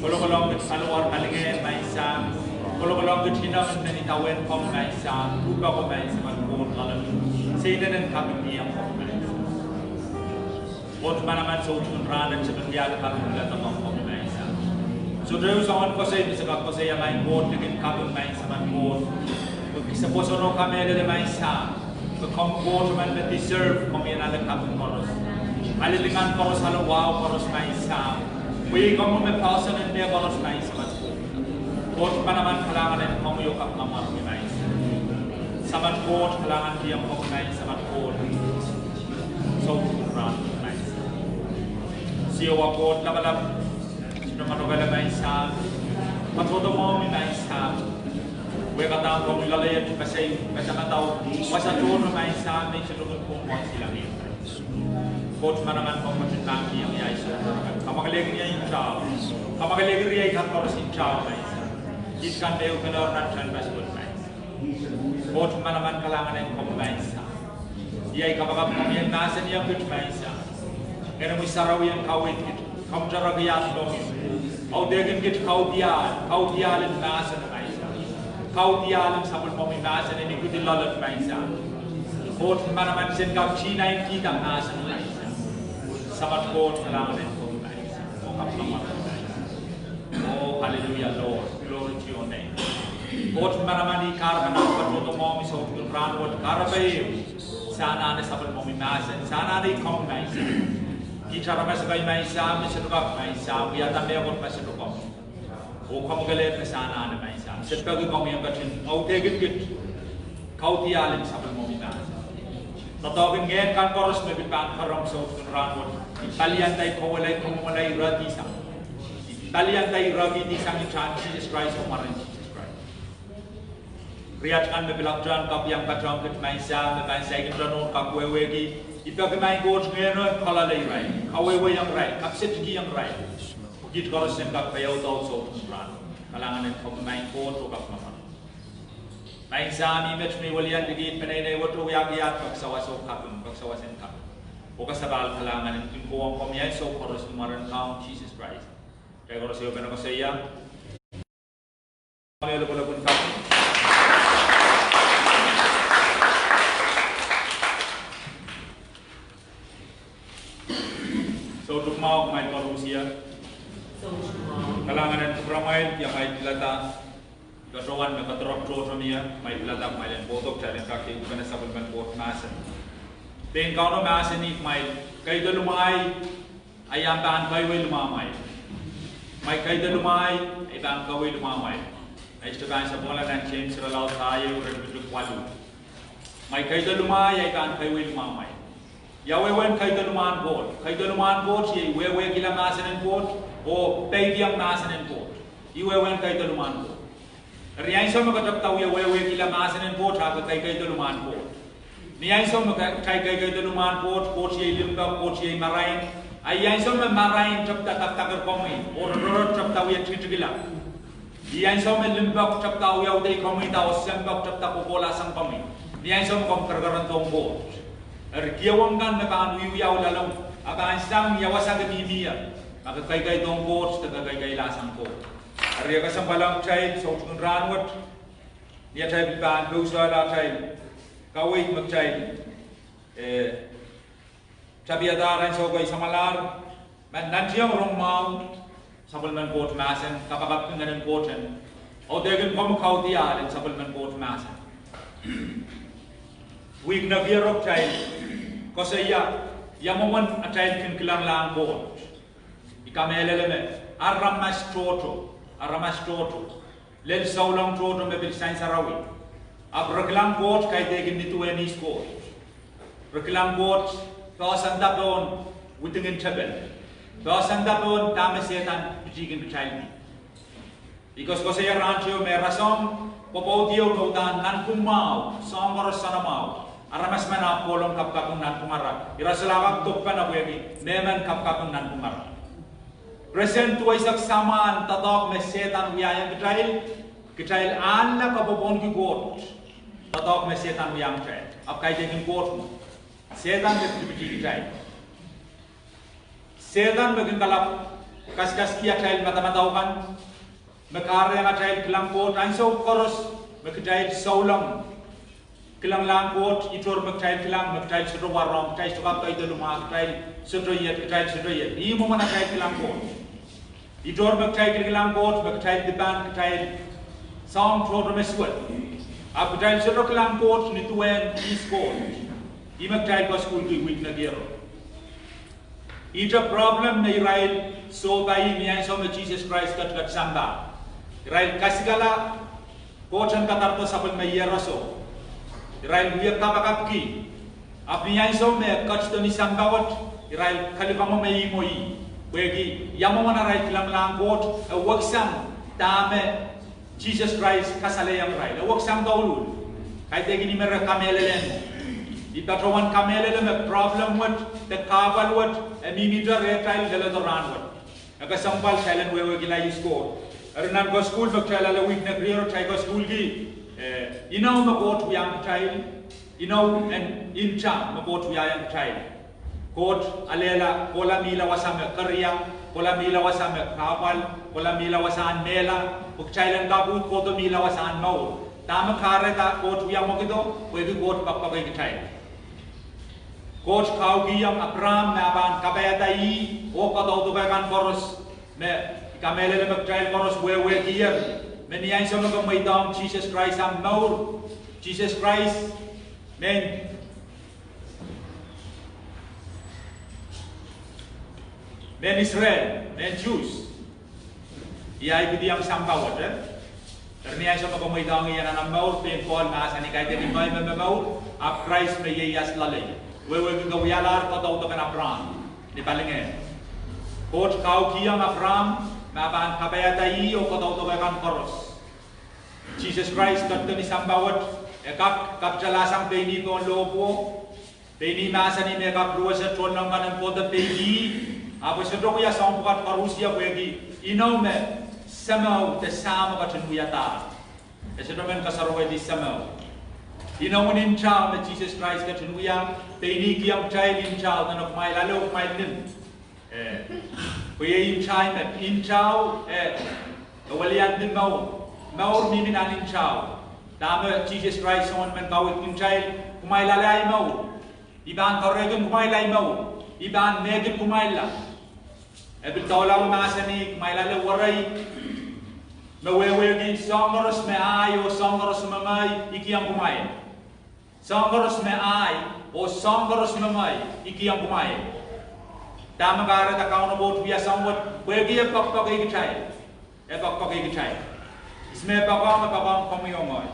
Kolong ke saluar palingan maisa. Kolong ke China menjadi tawen kom maisa. Buka kom maisa man kalau seiden kami yang kom maisa. Kot mana man so tun rana seperti ada kami datang kom maisa. So terus orang kosai bisa kosai yang lain kot dengan kami maisa man kot. Suppose no kami ada maisa. Kom kot man deserve kami yang ada kami koros. Ali dengan koros halu wow koros maisa. We kamu mepausan dan dia koros maisa man kot. Kot mana man kalangan dan kamu yokap kamar maisa. Saman kot kalangan dia kom maisa man kot. So run maisa. Siwa kot labalab. Sino manogala maisa. Matodo mo maisa. We kata kau milalai tu pasai macam tahu masa turun maisa ni cenderung pun masih lagi. Kot mana man kau macam lagi yang ia isu. Kamu kelihatan yang incaw. Kamu kelihatan dia ikan korus incaw maisa. Ikan deu kenal nanti masuk maisa. Kot mana man kalangan yang kau maisa. Ia ikan bakal kau yang nasi yang kau maisa. Kerana misarau yang kau itu. Kamu cara giat dong. Kau degin kita kau dia lem nasi. Kau dia alam sabun mau minasa ni ikut dilalat maisa. Kot mana man sen kau Cina yang kita nasa maisa. Sabat kot kalangan yang kau maisa. Oh kapal maisa. Oh hallelujah Lord, glory to your name. Kot mana man ikar mana kau mau misal Quran kot karabai. Sana ada sabun mau minasa. Sana ada kau maisa. Kita ramai sebagai maisa, mesedukap maisa. Biarkan dia kot mesedukap. Oh kamu kelihatan kesana ada maisa. Sebagai kamu yang kecil, kau tegin git, kau tialim sampai mau minta. Tetapi ngen kan korus mebit bang karam saudun rangun. Italian tay kau mulai rati sam. Italian tay rati di sang ikan Jesus Christ kemarin Jesus Christ. Riat kan mebelakjan kau yang kacang git maisa, maisa yang ranon kau wewe di. Itu kemain kau ngen kalau lagi rai, kau wewe yang rai, kau sedikit yang rai. Git korus yang kau payau tahu saudun rangun. Kalangan yang kau main kot atau kau mana? Main sami macam ni walian digit penai waktu yang dia paksawa so kapun, paksawa sen kapun. Oka sabal kalangan yang kau kau miai so korus kemarin kau Jesus Christ. Kaya korus yo kena saya. Kami lalu pun kapun. So untuk mau main korus ya. Kalangan yang beramai yang mai dilata katakan mereka terok trotramia mai dilata mai dan botok jalan kaki bukan sabun ban bot masen. Dan kalau masen ni mai kaya dalumai ayam ban kaya lumamai. Mai kaya dalumai ayam kaya lumamai. Istilah sebulan dan change selalu saya urat berduk walu. Mai kaya dalumai ayam kaya lumamai. Ya wewen kaya daluman bot ye wewe gila masen bot. Oh, baby yang masanin pot. Iwe wen kay daluman pot. Riyan so makatap tahu ya wewe kila masanin pot ha kay daluman pot. Niyan so kay daluman pot ye limba pot ye marain. Ayan so marain tap tak komi. Or tap tahu ya titgila. Iyan so limba tap tahu ya uday komi tahu sembak tap tak bola sang komi. Niyan so kom kergaran tong pot. Ergiawang kan mekan wiyaw lalang. Akan sang yawasa kebibia. Maka kay dong pot, taga kay lasang pot. Ariya kasang balang chay, so tun ranwat. Niya chay biban, busa la chay. Kawit mag chay. Sabi adaran so kay samalar. Man nanti yang rumau, sabal man pot masen, kapagap ng ganun poten. O degil pamukhaw diya, sabal man pot masen. Wig na birok chay. Kasi yamuman at chay kinkilang lang pot. Kami eleleme aramas toto lel saulang toto me bil sain sarawi ab reklam bot kay degin nitu enis bot reklam bot to sandapon witingin tebel to sandapon tame setan bijigin bichaili because kose rancho me rasom popodio kautan nan kumau songor sanamau aramas mana polong kapkapung nan kumara irasalawak tokpan abuyagi neman kapkapung nan kumara. Present tu isak saman tatok me setan uyang Kitail alla kapopon ki kot tatok me setan uyang chay ab kay dekin kot mo setan de tibiti Kitail setan begin kalap Kas kia Atail mata-mataukan, makare ang Atail kilang Koht, ang so koros, makatail saulang, kilang lang Koht, itor makatail kilang, makatail sa warong, makatail sa kapay daluma, makatail sa doyet, Iyi mo man Atail kilang Koht. Itor makatail kilang Koht, makatail diban, makatail saong trodo meswat. Ap makatail sa kilang Koht, nituwen, East Koht. Iyi makatail ko school kiwik na gero. Ita problem na Israel so bayi niya so Jesus Christ kat samba. Israel kasigala kocan katarto sabal may yeraso. Israel biya kapakapki. Apni niya so me kat to ni sambawat Israel kalibang may imoy. Wegi yamo na right lang kot waksam tame Jesus Christ kasalayang Israel. Waksam daulul. Kahit gini mereka kamelelen. Di patrawan kamelele me problem wat the kabal wat mimita retail dala doran wat aga sambal thailand we gila isko arnan go school bak thala la week na prior thai go school gi inaw ma Koht yang thai inaw and incha ma Koht yang thai Koht alela kola mila wasame karya kola mila wasame kabal kola mila wasan mela bak thailand kabut koto mila wasan mau tama khare ta Koht yang mo kido we gi Koht pak pak gi thai Koht kau giyam Abraham na ban kabayatay o kadaw tubayan koros me kamele le magtrail koros we giyam me niyan sa mga maydam Jesus Christ ang maur Jesus Christ men Israel men Jews iyay bidiyang sambawat niyan sa mga maydam iyan ang maur pen Paul na sa ni kahit di may maur ap Christ me yeyas lalay Wewe gawialar ko daw kan Abraham di balingen Koht kau kiyang Abraham maban kabayatay o ko daw kan koros Jesus Christ kat ni sambawat kap jalasang peni ko lobo peni masa ni me kap ruwa sa tron ng manang ko da peni apo sa dong ya sang bukat parusia wegi inaw me samaw te sama ka tunuyata sa dong men kasarwe di samaw Inaw in chao na Jesus Christ ka tunuya, peni kiyang chay in chao na nakmay lalo kumay nin. Kuya in chay met in chao walian din maur miminan in chao. Dama Jesus Christ on man kawit in chay kumay lalay maur. Iban karegan kumay lay maur. Iban megin kumay la. Ebil tawlaw masani kumay lalo waray. Mawewegi songoros me ay o songoros mamay ikiyang kumay. Songoros me ay o songoros mamay ikiyang kumay. Tama gara ta kauna bot biya songwat wegi e pak igitay. E pak igitay. Isme pakam komiyongoy.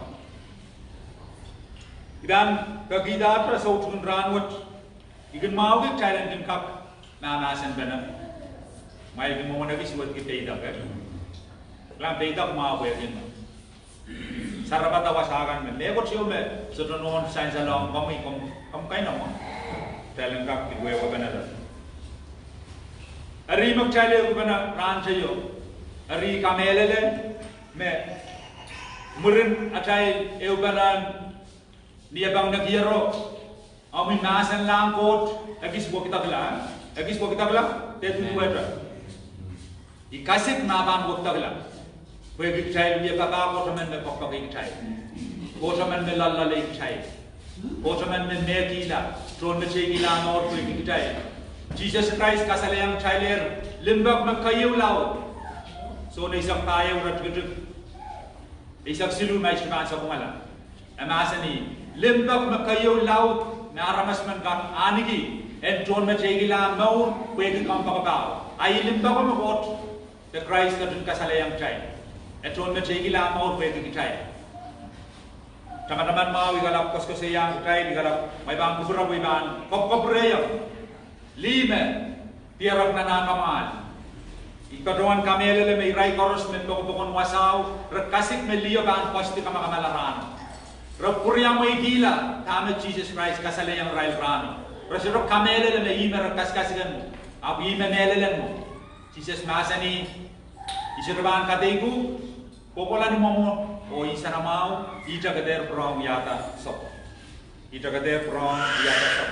Idan kagida tra sautun ranwat igin mawgi Thailand din kap mamasan bana. May mo na biswat kitay dak. Lang data mawegin. Sarap tawasakan men. Nego siyo me. So doon sign sa lang kami kayo naman. Talang kap igwewa ba na doon. Ari magchale ko ba na ran siyo. Ari kamelele me. Murin Atail eubanan niya bang nagyaro. Amin masan lang Koht. Agis bo kita kala. Tetu kuweta. Ikasik naban bo kita kala. Where we try to papa waterman me papa try. Waterman me lalla try. Waterman me mekila. Tron me chegila nor we try. Jesus Christ kasalayang chiler limbak me kayu lao. So na isang kaya urat gudug. Isang silu may siman sa kumala. Amasani limbak me kayu lao na aramas man kan anigi. And tron me chegila nor we kampakabaw. Ay limbak me bot the Christ kadun kasalayang chiler. Eton me chegila maur pwede kitay. Teman-teman mau igalap kos yang kitay igalap may bang kubra may bang kop-kopreyo. Lime tiarap na nakamal. Ikaduan kamelele may ray koros men pokon wasaw rekasik me liyo bang kosti kamakamalarano. Rokuriang may gila tama Jesus Christ kasalayang ray rano. Resiro kamelele me ime rekaskasigan mo. Ab ime melelen mo. Jesus masani isirban kadegu popolan mo o isa na mau ita kader prong yata so ita kader prong yata so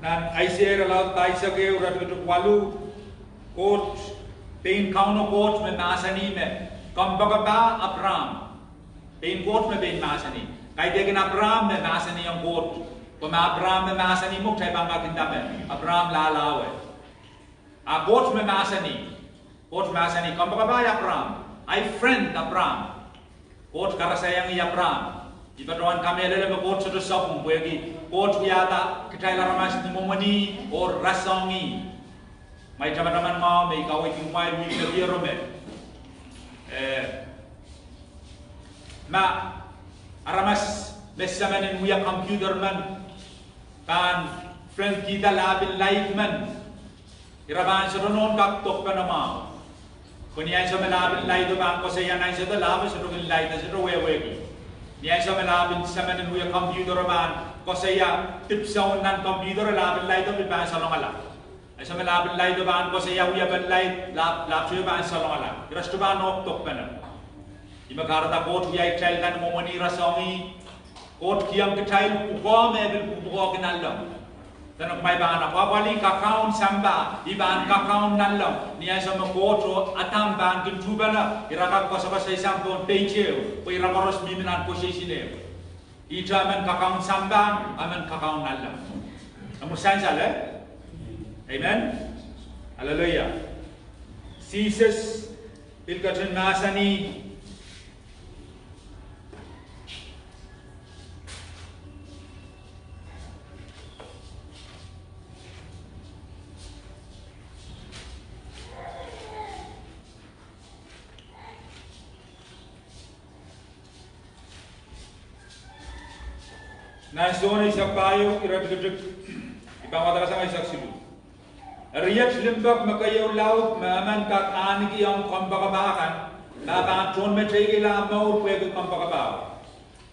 nan aiser laut taisake urat kutu walu Koht pain kauno Koht me masani me kambagaba Abraham pain Koht me pain masani kai degen Abraham me masani ang Koht pama Abraham me masani muk thai banga kindame Abraham la lawe a Koht me masani kambagaba Abraham I friend Abraham Koht karasayang Abraham Ibatawan kami ada le Koht sudah sabung bagi Koht biata Kitail ramas ni momoni or rasongi mai teman-teman mau mai kau itu mai ni dia rome ma aramas besamanin muya computer man kan friend kita labil live man iraban seronon kak tok panama kunian sa labil live do bang ko sa yan ay sa labil sa rogin live sa rowe niya sa labil samanin muya computer man ko sa ya tipsaw nan computer labil live do biban sa longala Asa malapit lay do baan ko sa yawiya ban lay lap suyo baan sa longala. Irasto baan ok tok pena. Imakarata Koht yay Kitail kan momoni rasongi. Koht kiyam Kitail uko mebil uko kinalong. Tanok may baan ako wali kakaon samba ibaan kakaon nalong. Niya sa mga Koht atam baan kintuba na irakag ko sa isang doon paychew. O irakaros miminan ko siya sinew. Ita aman kakaon samba aman kakaon nalong. Amusayin sala Amen. Hallelujah. Jesus pilkatun masani Nasoni sapayo irabiguduk ipamata kasama isaksilu Riyak limbak makayaw laut maaman kak aniki ang kambakabakan na ton metay ila maur pwede kambakabaw.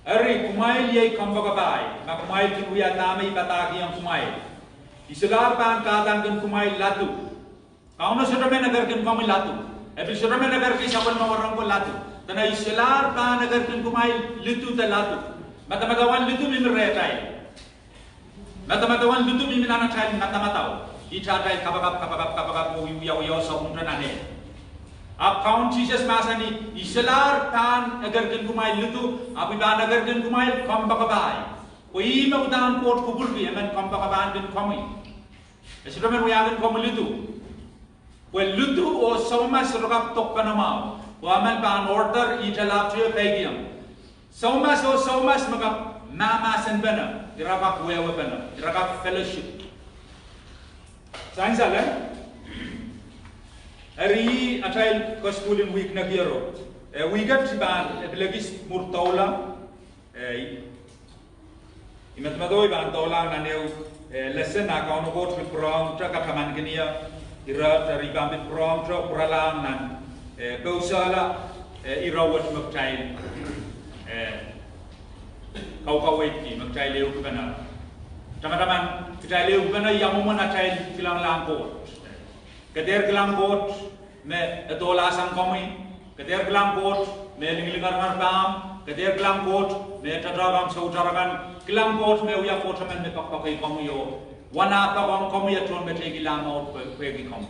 Ari kumail yay kambakabay makumail kinuya tamay bataki ang kumail. Isular pa ang katanggan kumail latu. Kauna suramen nagarkin kumail latu. Ebi suramen nagarkin sapal mawarang ko latu. Tana isular pa nagarkin kumail litu ta latu. Matamatavan litu mimirretay. Matamatavan litu miminanatay matamataw. Itatai kabagap uyaw sa umranane. Account Jesus masani isalar tan agar ken kumail lutu apiban agar ken kumail kambakabay. Oi maudan Koht kubulbi aman kambakaban ken kami. Esromen uyagan kami lutu. Well lutu o soma surgap tok panamau. Waman ban order italap tuyo pegiam. Soma magap mamasan bana. Iragap wewa bana. Iragap fellowship. Sain salah. Hari Atail koskulin week na kiro. Weekat ban eblagis murtaula. Imatmadoy ban taula na neu lesson na kauno Koht with prom tra kataman kenia ira dari ban with prom tra kuralang nan kausala irawat magtail kau wait ki magtail leu kana. Teman-teman, kita lihat bagaimana yang mana Atail kilang Koht. Kader kilang Koht, me etolasang kami. Kader kilang Koht, me lingar bam. Kader kilang Koht, me tadragam saudarakan. Kilang Koht me uya fotaman me pakai kami yo. Wana pa kami ya tuan me tegi lama pergi kami.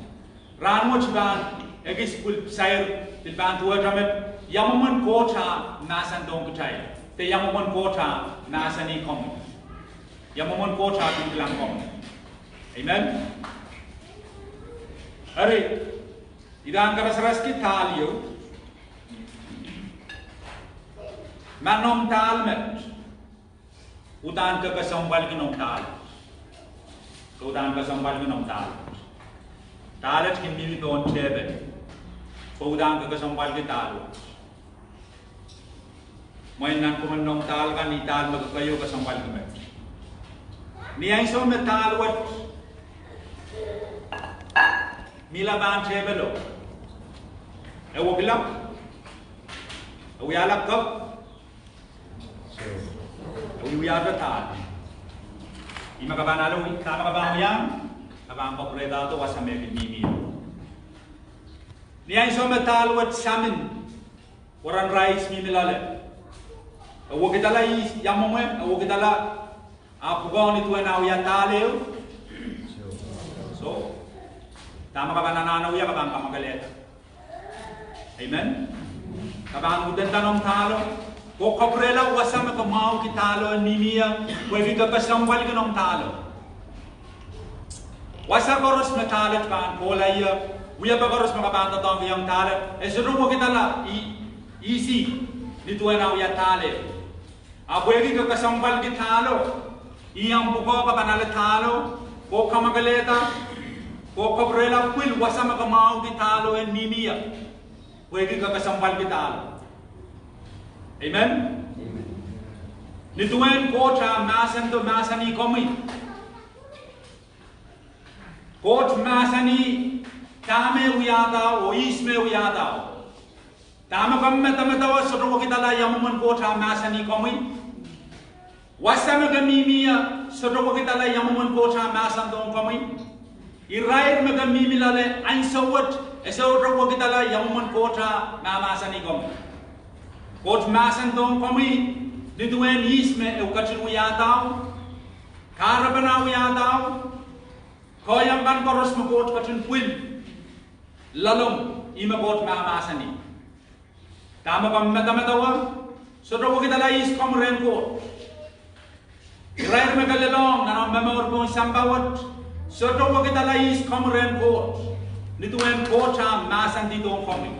Ran mo ciban, egis kul sayur tilban tua jamet. Yang mana kota nasan dong Kitail. Te yang mana kota nasani kami. Yang memon Koht di kilang kami. Amen. Hari idang karas kita liu. Manom tal met. Udan ke kesombal genom tal. Udan kesombal genom tal. Talet kini don tebe. Udan ke kesombal kita lu. Mainan kumenom tal kan ital magkayo kesombal gemet. Niya iso metalwat mila ban tebelo ewo bilang ewo yalak kap ewo yada tal ima kabanalo kana kabanyan kabang papreda to wasame mimi niya iso metalwat samin waran rice mimilale ewo kitala yamome ewo kitala Apugaw ni tuwa na uya taleo, Tama ka ba nananaw ya kabang kamagaleta? Amen? Kabang udan tanong talo, ko kabrela wasama ka mau kitalo and mimia, wagi ka kasambal ka nong talo. Wasa koros metalit pan kolaya, uya ba koros makabanta tong yang talo, esuro kita la easy dito na uya tale. Wagi ka kasambal kitalo, iyang buko ka panala talo, ko kamagaleta. Ko kabrela kwil wasama ka mau kitalo and mimia. Wagi ka kasambal kitalo. Amen. Nituan Koht masan to masani komi. Koht masani tame uyada o isme uyada. Tama kamme tamatawa soro kitala yamuman Koht masani komi. Wasama ka mimia soro kitala yamuman Koht masan to komi. Irair magamimi lale ansawat esawat ro kita la yamuman kota namasa ni kom. Koht masan dong komi diduen isme eukachin uyatao karabana uyatao koyam ban koros mo kot kachin puil lalom ima kot namasa ni. Tama kam metamatawa sodro kita la is kom ren kot. Irair magalelong nanam memor po sambawat. Soto wa kita lais kamren Koht nituan Koht masan di dong komi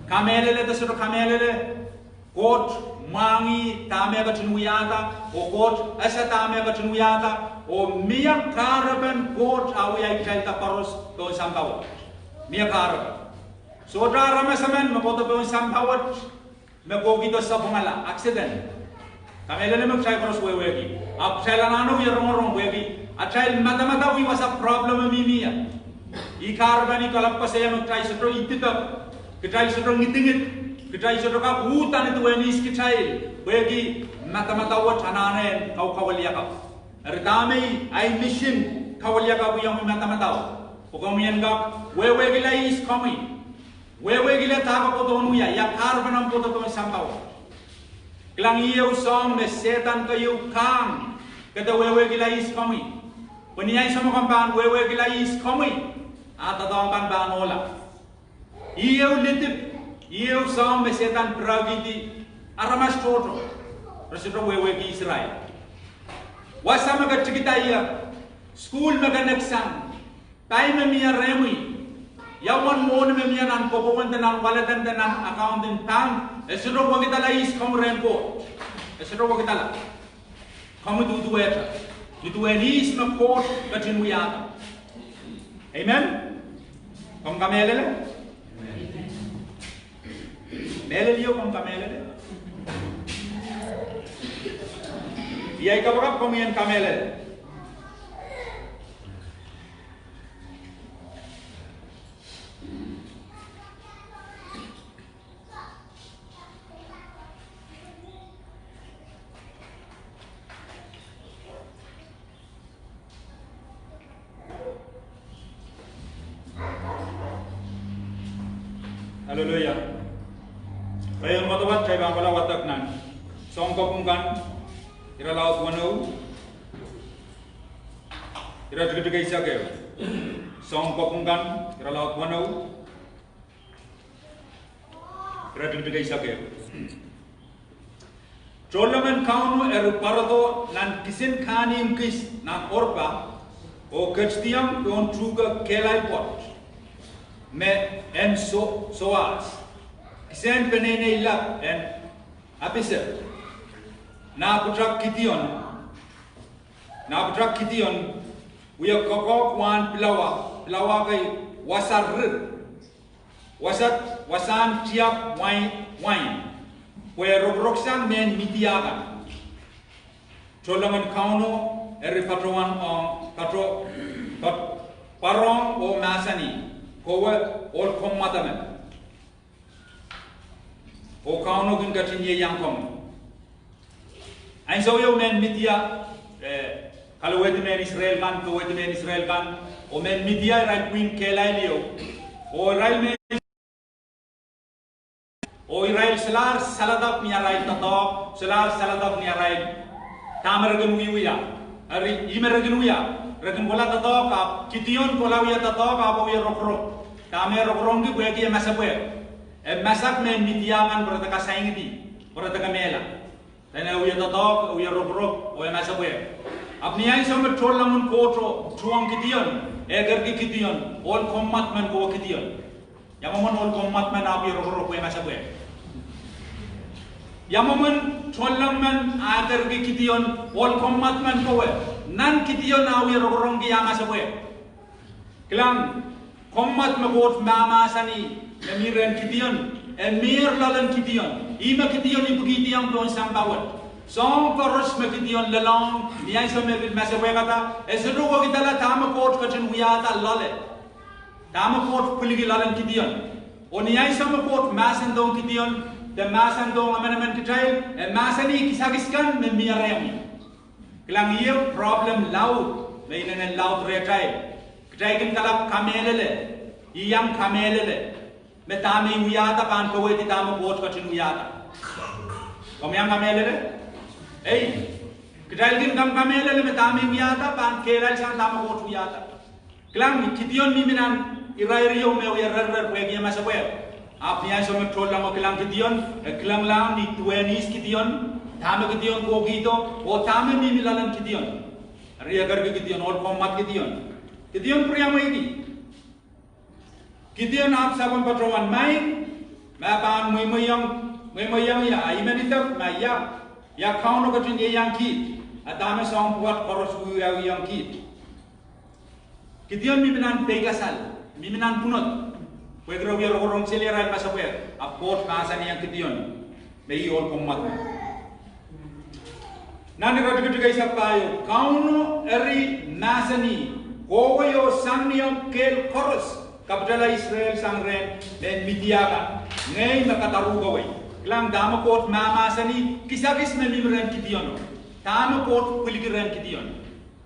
kamelele da soto kamelele Koht mangi tame ka tunuyata o Koht asa tame ka tunuyata o mia karaban Koht awai kaita paros to sampawat mia karaban sodra ramasaman mapoto to sampawat magogi to sa pumala accident kamelele magsay paros wewegi ab selanano yerong wegi Atail mata-mata wi wasa problem mimia. Ikarbani kalap pasaya magtay sotro ititap. Kitay sotro ngitingit. Kitay sotro ka hutan itu enis Kitail. Wegi mata-mata wat hananen kau kawaliyakap. Erdamay ay mission kawaliyakap yang mata-mata. Pokoknya gak wewe gila is kami. Wewe gila taga ko donu ya. Ya karbanam ko to sampaw. Klang iyo song me setan kayo kang. Kata wewe gila is kami. Peniyay sama kampan wewe gila is kami. Ata daw pan ola. Iyo litip. Iyo song me setan pragiti. Aramas toto. Resito wewe gi Israel. Wasa maga Kitail. School maga neksam. Tay me miya remi. Yawan mo na me miya nan popowan tanan walatan tanan accounting tang. Resito wa kita la is kami Koht. Resito wa kita la. Kamu tu eta. Itu enis na Koht katinuyata. Amen. Kamu kamelele? Meleliyo kamu kamelele? Iyay kabagap kamu yan kamelele. Haleluya. Rehn matawat cai bang pala watak nan. Song kopungkan ira laut wanu. Ira deg-deg Kisakis. Song kopungkan ira laut wanu. Ira deg-deg Kisakis. Trolaman kaunu parado nan kisin khanim kis nan orpa o kachtiam don truga kelai pot. Me en soas kisen penene ilap en apisel na putrak kition uya kokok wan pilawa kai wasan tiap wine where roksang men mitiagan Trolangan kauno eri patroan patro parong o masani kowe ol kom matamen o kauno gun katinye yang kom ain so yo men media kalau wet men Israel kan ko wet men Israel kan o men media right wing kelailio o rail men o Israel selar saladap nya right tato selar saladap nya right tamer genuya ari imer genuya rekan bola tato ka Kitail bola wiya tato ka bo wiya rok kami rok ki buya ki masa buya masak men mitiaman berata ka saingdi berata ka mela dan wiya tato wiya rok wiya masa buya apni ai sama trollamun koto tuang Kitail egar ki Kitail ol kommat man ko Kitail yamamon ol kommat man abi rok wiya masa buya yamamon trollaman agar ki Kitail ol kommat man ko nan Kitail na wiya rok ki yama sa buya kelang kommat makot mama sani emiran Kitail emir lalan Kitail ima Kitail ni begitu yang don sambawat song koros me Kitail lalang niai so me masa buya kata esedo ko kita la tama kot kachin wiata lale tama kot kuligi lalan Kitail o niai so me kot masan don Kitail de masan don amenamen Kitail masani Kisakis kan me miaremi kelang ia problem laut mainan laut retai Kitail kalap kamelele iyang kamelele metami uyata pan ko eti tama bot kachin uyata komyang kamelele Kitail kam kamelele metami uyata pan kelal sang tama bot uyata kelang Kitail miminan irairiyo me uyarar kwegi masa kwe apnya so me trolla mo kelang Kitail kelang lang ni 20s Kitail tama Kitail ko gito o tama mimilalan Kitail ria gar ke Kitail or kommat Kitail priya maigi Kitail ap sabon patroman main mapan moyang ya aimenita maya ya kauno kachin yang ki atame song buat koros uya yang ki Kitail miminan pegasal miminan punot wegro wiar orang selera masa wer apot kasan yang Kitail mei or kommat nani roti ketika isak payo kauno eri nasani koyo sangniyam kel koros kapitala Israel sang Rehn dan Midiakan ngay nakataru gaway lang dama kot mama sani Kisakis na mimren Kitail tama kot kuligiren Kitail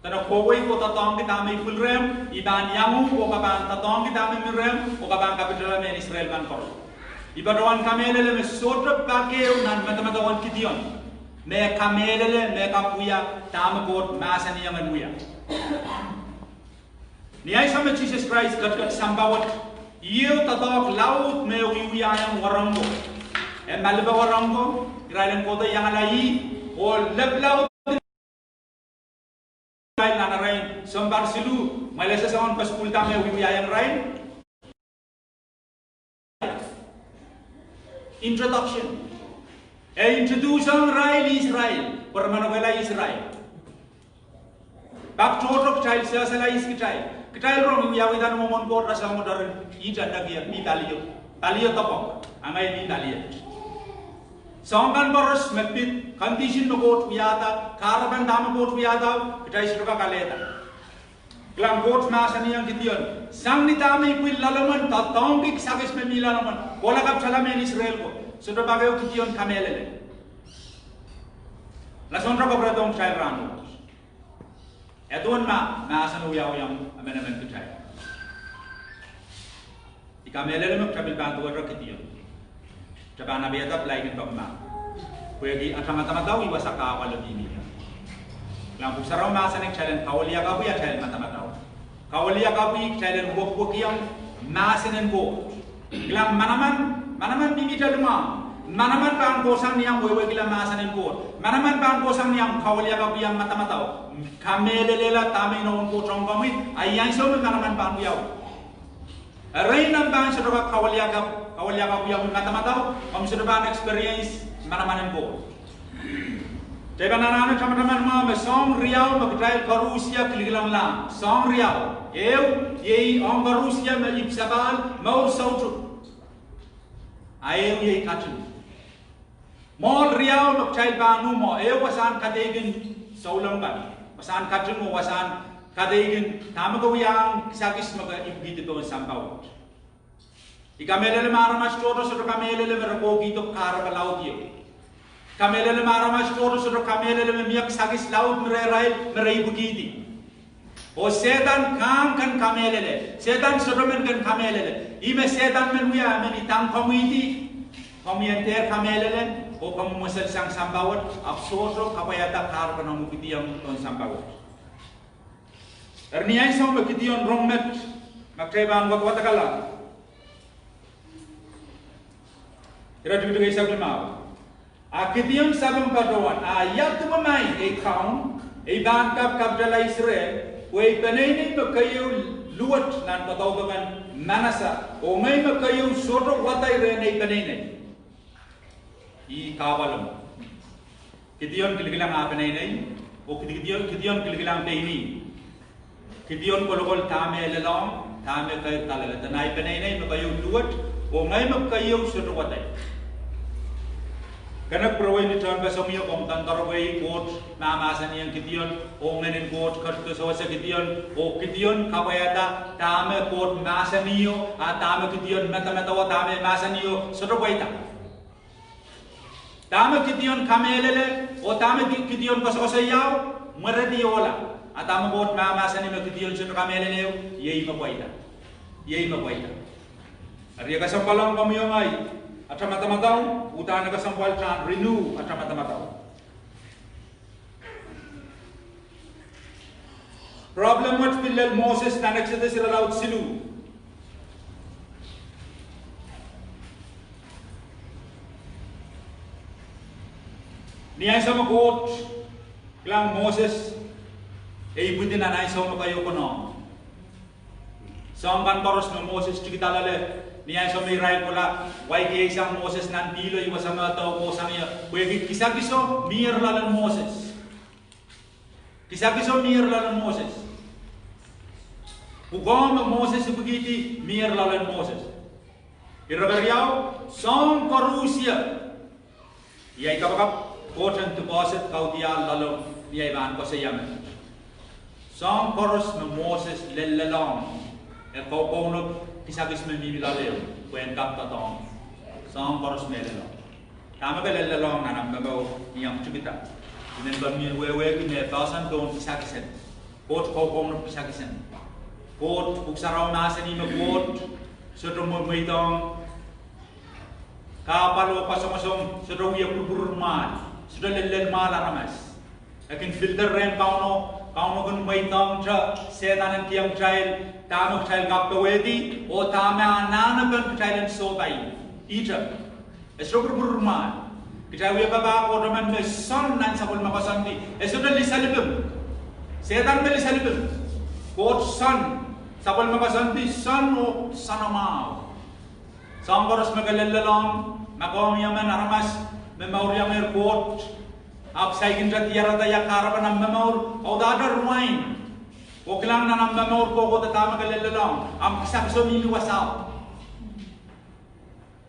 tana koy ko tatong kita may fulrem iban yamu ko kaban tatong kita may mirem ko kaban kapitala men Israel ban koros ibadoan kamelele me sotrap pakeo nan matamatawan Kitail me kamelele me kapuya tama kot masani yang anuya niai sama Jesus Christ kat sambawat ieu tatok laut me uya yang warango malba warango iralen kota yang alai o leblaut lain na rain sambar silu malaysia sawan pas kulta me uya yang rain introduction introduction rain Israel permanawela Israel bab chorok child sela Kitail rong yawi dan momon ko rasa modern ija dagia ni dalio topok angai ni dalia songkan boros mepit condition no kot wiata karaban dama kot wiata Kitail suka kaleta glam kot masani yang Kitail sang ni tami kuil lalaman tatong ki Kisakis me milalaman bola kap salame Israel ko sudah bagay Kitail kamelele la sondra ko bradong child rano Edun maasan uyaw yang amenamen Kitail. Ikamelele mo kabil bantu ro Kitail. Jabana biata playgin pagma. Kuegi atama-tama iwasaka wala dini. Lang pusaraw maasan ek challenge kawaliya ka buya challenge matama. Kawaliya ka buya challenge bok yang maasanen go. Lang manaman bimita luma. Manaman bang kosang niyang wewe gila maasanen go. Manaman bang kosang niyang kawaliya ka buya matama. Kamelela tame no ko trongami ayang so manaman bang yaw Rehn bang sudah kawaliya ka buya matama sudah experience manaman ko Teba nana teman-teman mau song riau Kitail Rusia kelilang lang song riau yei Rusia melip sabal mau sautu yei kacun mol riau Kitail banu mo wasan kadegin saulang kan wasan kacun mo wasan kadegin tama ko yang Kisakis maga ibigit ito sampaw ikamelele maramas todo so kamelele merko gito kara laut yo kamelele maramas todo so kamelele miyak Kisakis laut mererai bugiti o setan kam kan kamelele setan sodomen kan kamelele ime setan men wiya men itang komiti komienter kamelele o kamu musel sang sambawat absorso kapayata kar kana mukiti yang ton sambawat Erniai som Kitail rongmet magtaiban wat kala. Ira tu tu isap lima. Kitail sabam padawan. Ayat tu mamai kaum ban kap dalam Israel. Wei peneni makayu luat nan patau dengan manasa. Ongai makayu soto watai Rehn peneni. I kawalam. Kitail kilikilang peneni. O Kitail kilikilang peneni. Kitail kolokol tame lelong, tame kayu talaga. Tanai peneni makayu luat. Ongai makayu soto watai. Karena perawai ni tuan bersama kong tantarawai Koht mamasan yang Kitail ongenin Koht kerja sawasa Kitail o Kitail kawayada tame Koht masaniyo tame Kitail mata tame masaniyo sotobaita tame Kitail kamelele o tame Kitail kosayaw merediola tame Koht mamasaniyo Kitail sotokamelele yei mabaita Arya kasampalang kami yang ay Atau mata-mata, utana kesampal can renew atau mata-mata. Problem what pilal Moses nanak sida sira laut silu. Niay sama Koht, bilang Moses, ibutin nanay sama kayo kono. Sampan terus no Moses kita lale. Niya sa may rai pula, wai ki isang Moses nan pilo iwa sa mga tao ko sa niya. Kuya Kisakiso, mir lalan Moses. Kisakiso, mir lalan Moses. Ugong Moses ibigiti, mir lalan Moses. Iragariyaw, song korusya. Iyay kapakap, Koht deposit kau dia lalu iyay ban ko sa yaman. Song korus na Moses lelalong. Kau kono Kisakis memilale, kuen kap tatong, sang koros melelo. Kami belele long nanam bago yang cipita. Inen kami wewe kini tasan don Kisakisen. Koht kau kono Kisakisen. Koht buksarau nasani me Koht sudah memitong. Kapalo pasong sudah wiya pur mal, sudah lele mal aramas. Akin filter Rehn kauno kun meitong tra sedanan tiang trail. Tamu Kitail kapkawedi, o tamu anak kan Kitailan sobai, ija. Esok berumah. Kitail wiya baba ko naman may son nan sabol makasanti. Esok na lisalibim. Sedan na lisalibim. Koht son sabol makasanti son o sanamaw. Sang koros magalalong, makawang yaman aramas, memaur yaman Koht. Apsay kinra tiyara tayak karapan ang memaur, o dadar wine. O kailangan na nang mamor ko tatama kalalalong. Ang Kisakis mimi wasaw.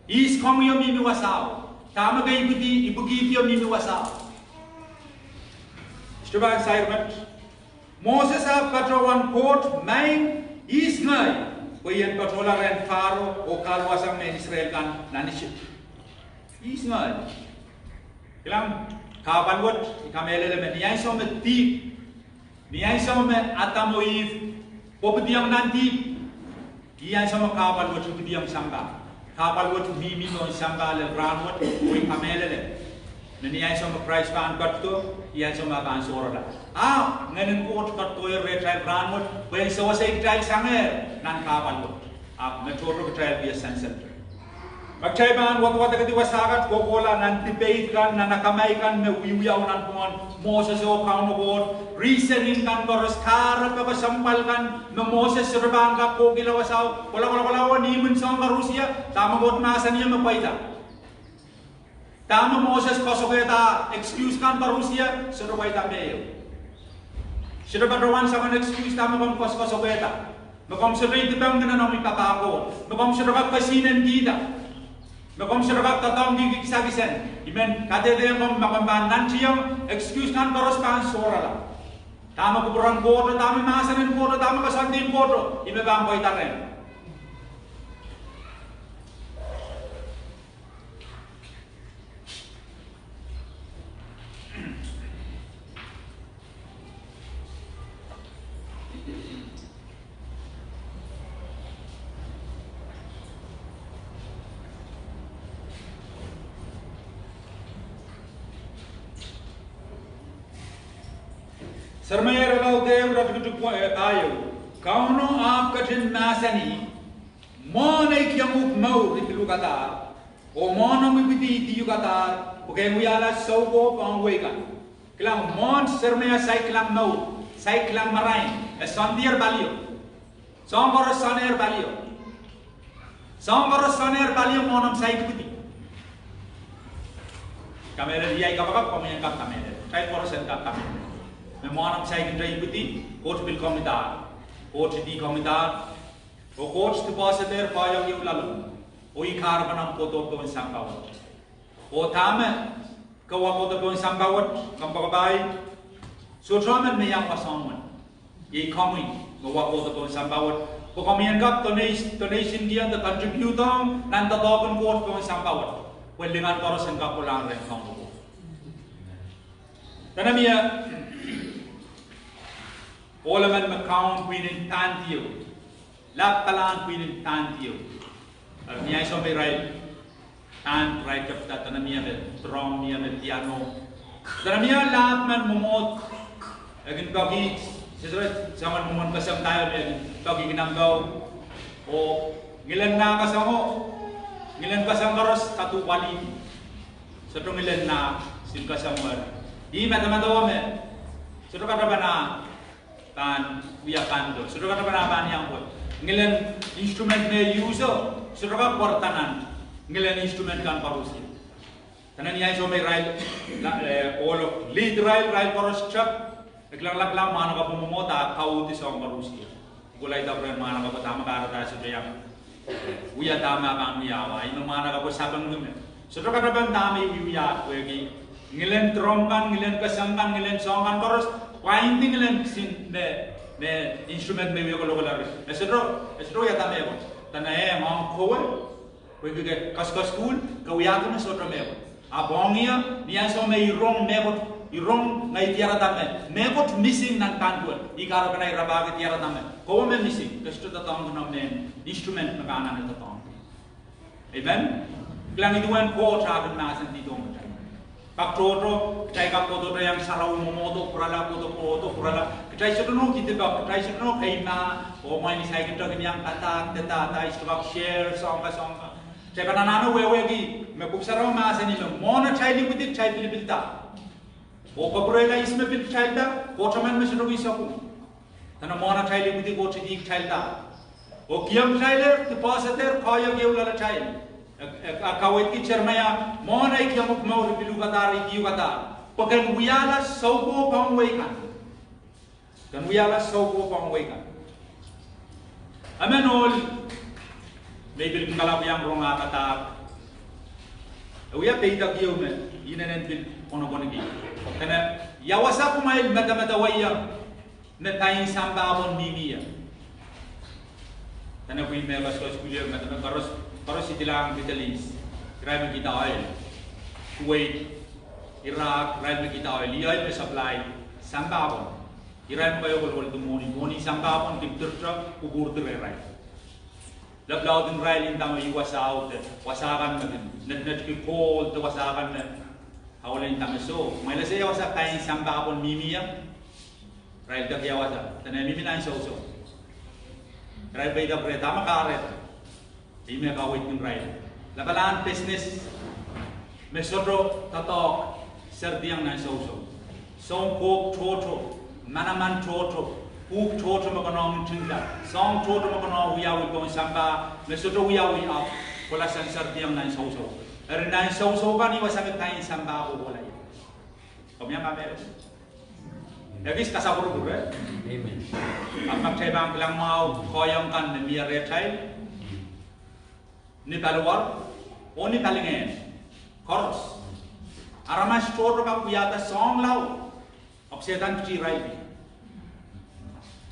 Is kong yung mimi wasaw. Tama kayo ibugiti yung mimi wasaw. Ito ba ang sayarmat? Moses sa patrawan Koht main is ngay. Kuyan patrola Rehn faro o kalwasang may Israel kan nanisip. Is ngay. Kailangan kapanwat ikamelele men. Niyay sa umatik. Niay sama me atamoif, popediang nanti, niay sama kapal buat popediang samba, kapal buat mimi no samba le ranwat, kui kamelele, niay sama price pan katto, niay sama kan sorada. Ngayon Koht katto yung retrial ranwat, kui sawa sa iktrial sanger nan kapal buat, metoro iktrial biya sense. Magtaiban wat kati wasakat kokola nan debate kan nan nakamay kan me wiwiyaw nan pumon Moses o kauno Koht reasoning kan koros karap ka sampal kan me Moses serban ka ko gilawasaw wala ni mun sang Rusia tama Koht masa niya mapaita tama Moses kosoketa excuse kan Rusia serbaita meyo serba rawan sa kan excuse tama kon kosoketa makom serba itang na nomi kakako makom serba kasinan kita Makom serba tatang di Kisakisen, imen kate dia makamban nanti yang excuse kan terus kan suara lah. Tama kuburan Koht, tama masanin Koht, tama kasantin Koht, imen bang kau itaren. Sarmayar alaw deo urat gitu ayo. Kau no आप कठिन masani, mau naik yang mau di lukatar, o mau naik di lukatar, bukan wiala sobo pangwekan. Kelang mon sermaya sai kelang mau, sai kelang marain, sandir balio, sanggar saner balio monam sai kuti. Kamera dia ikapakap kami yang kap kamera, sai porosen kap kamera. Monam sai kita ikuti, Koht bil komentar. Koht di komentar, o Koht di bawah der payah yang lalu, o ikar banam kotor tuan sambawat, o taman kawa kotor tuan sambawat, kampakai, so traman meyang pasangan, ye kami kawa kotor tuan sambawat, o kami anggap donation dia the contributor, nanti tahu Koht tuan sambawat, welingan para sengkap pulang Rehn kamu. Dan dia Olaman account winin tantiyo, lapalan winin tantiyo. Niya iso may right, tant right of that. Tanamiya may drum, niya may piano. Tanamiya lahat man mumot. Agin kagi, sisulit saman mumot kasam tayo may kagi ginamgaw. O ngilan na kasamo, ngilan kasam karos katu wali. Sa itong ngilan na sin kasamar. Di matamatawa may. Sa itong kataba na. Kan via kantor, sudah kata berapa yang buat? Ngilen instrumen me user, sudah kata pertanan, ngilen instrumen kan parusi. Karena ni ayo me rail, all lead rail parus cak, eklang mana kau pemomota kau di seorang parusi. Gulai tak pernah mana kau pertama kara dah sudah yang, uya tama kan uya, ini mana kau sabang tu me. Sudah kata berapa tami uya, uya ngilen drum kan, ngilen kesangkan, ngilen song kan parus. Winding lang sin ne instrument me ko local rin. Esro ya tama yun. Tanay mga kowe, pwede ka kaska school, kawiyato na sotra me ko. Abongya niya so may irong na itiyara tama. Mekot missing ng kantuan. Ikaro ka na irabag itiyara tama. Kowe me missing. Kasto tatang na me instrument na kanan na tatang. Amen. Kailang ituan ko sa akin masan dito mo. Paktoto, kaya kaptoto yang sarau momoto kurala koto kurala. Kaya sudah kita bak, kaya sudah kaya na, o may nisay kita kanyang tata, istubak share, songka. Kaya kananano wewe may buksaraw maasan nila. Mona child ikutik, child pilibilta. O kaburela isme pilchalda, o chaman may sunog isa ko. Tana mona child ikutik, o chidik chalda. O kiyam child, depositor, kaya gewlala child. Kawit ki cermaya mona ikiamuk mau ribilu katar ikiu katar pakan wiala sobo pangweikan kan wiala sobo pangweikan amenol maybe kalap yang ronga katar uya peita kiu me yinen bil ono bonigi kana yawasa kumail mata waya na tayin sambabon mimiya kana kuin me bas kos kuliya mata Paros itilang Kitalis, Rehn Kitail, Kuwait, Iraq, Rehn Kitail, liay may supply, sambabon. Rehn kayo kalau moni sambabon dipterca kuburter Rehn. Lablaw din Rehn intang iwasaw, wasakan net Koht, wasakan hawala intang so. May lasaya wasak kain sambabon mimiya, Rehn tak yawasa, tanay mimi na so. Rehn bay da tama karet. Ini kawit ng Rehn. Labalan business, mesodro tatok serdiang na so. Song kok toto, manaman toto, uk toto makanong cinta, song toto makanong wiyawi kong samba, mesodro wiyawi out, wala sang serdiang na so. Erin na so kan iwasan tayo samba ako wala yun. Kamya mamero. Lagis kasaburo ko eh. Amen. Ang magsaybang bilang mau koyong kan na miya retay. Ni paluar, o ni palingen, chorus. Aramas toto ka kuyata song lau, obsetan kiciray.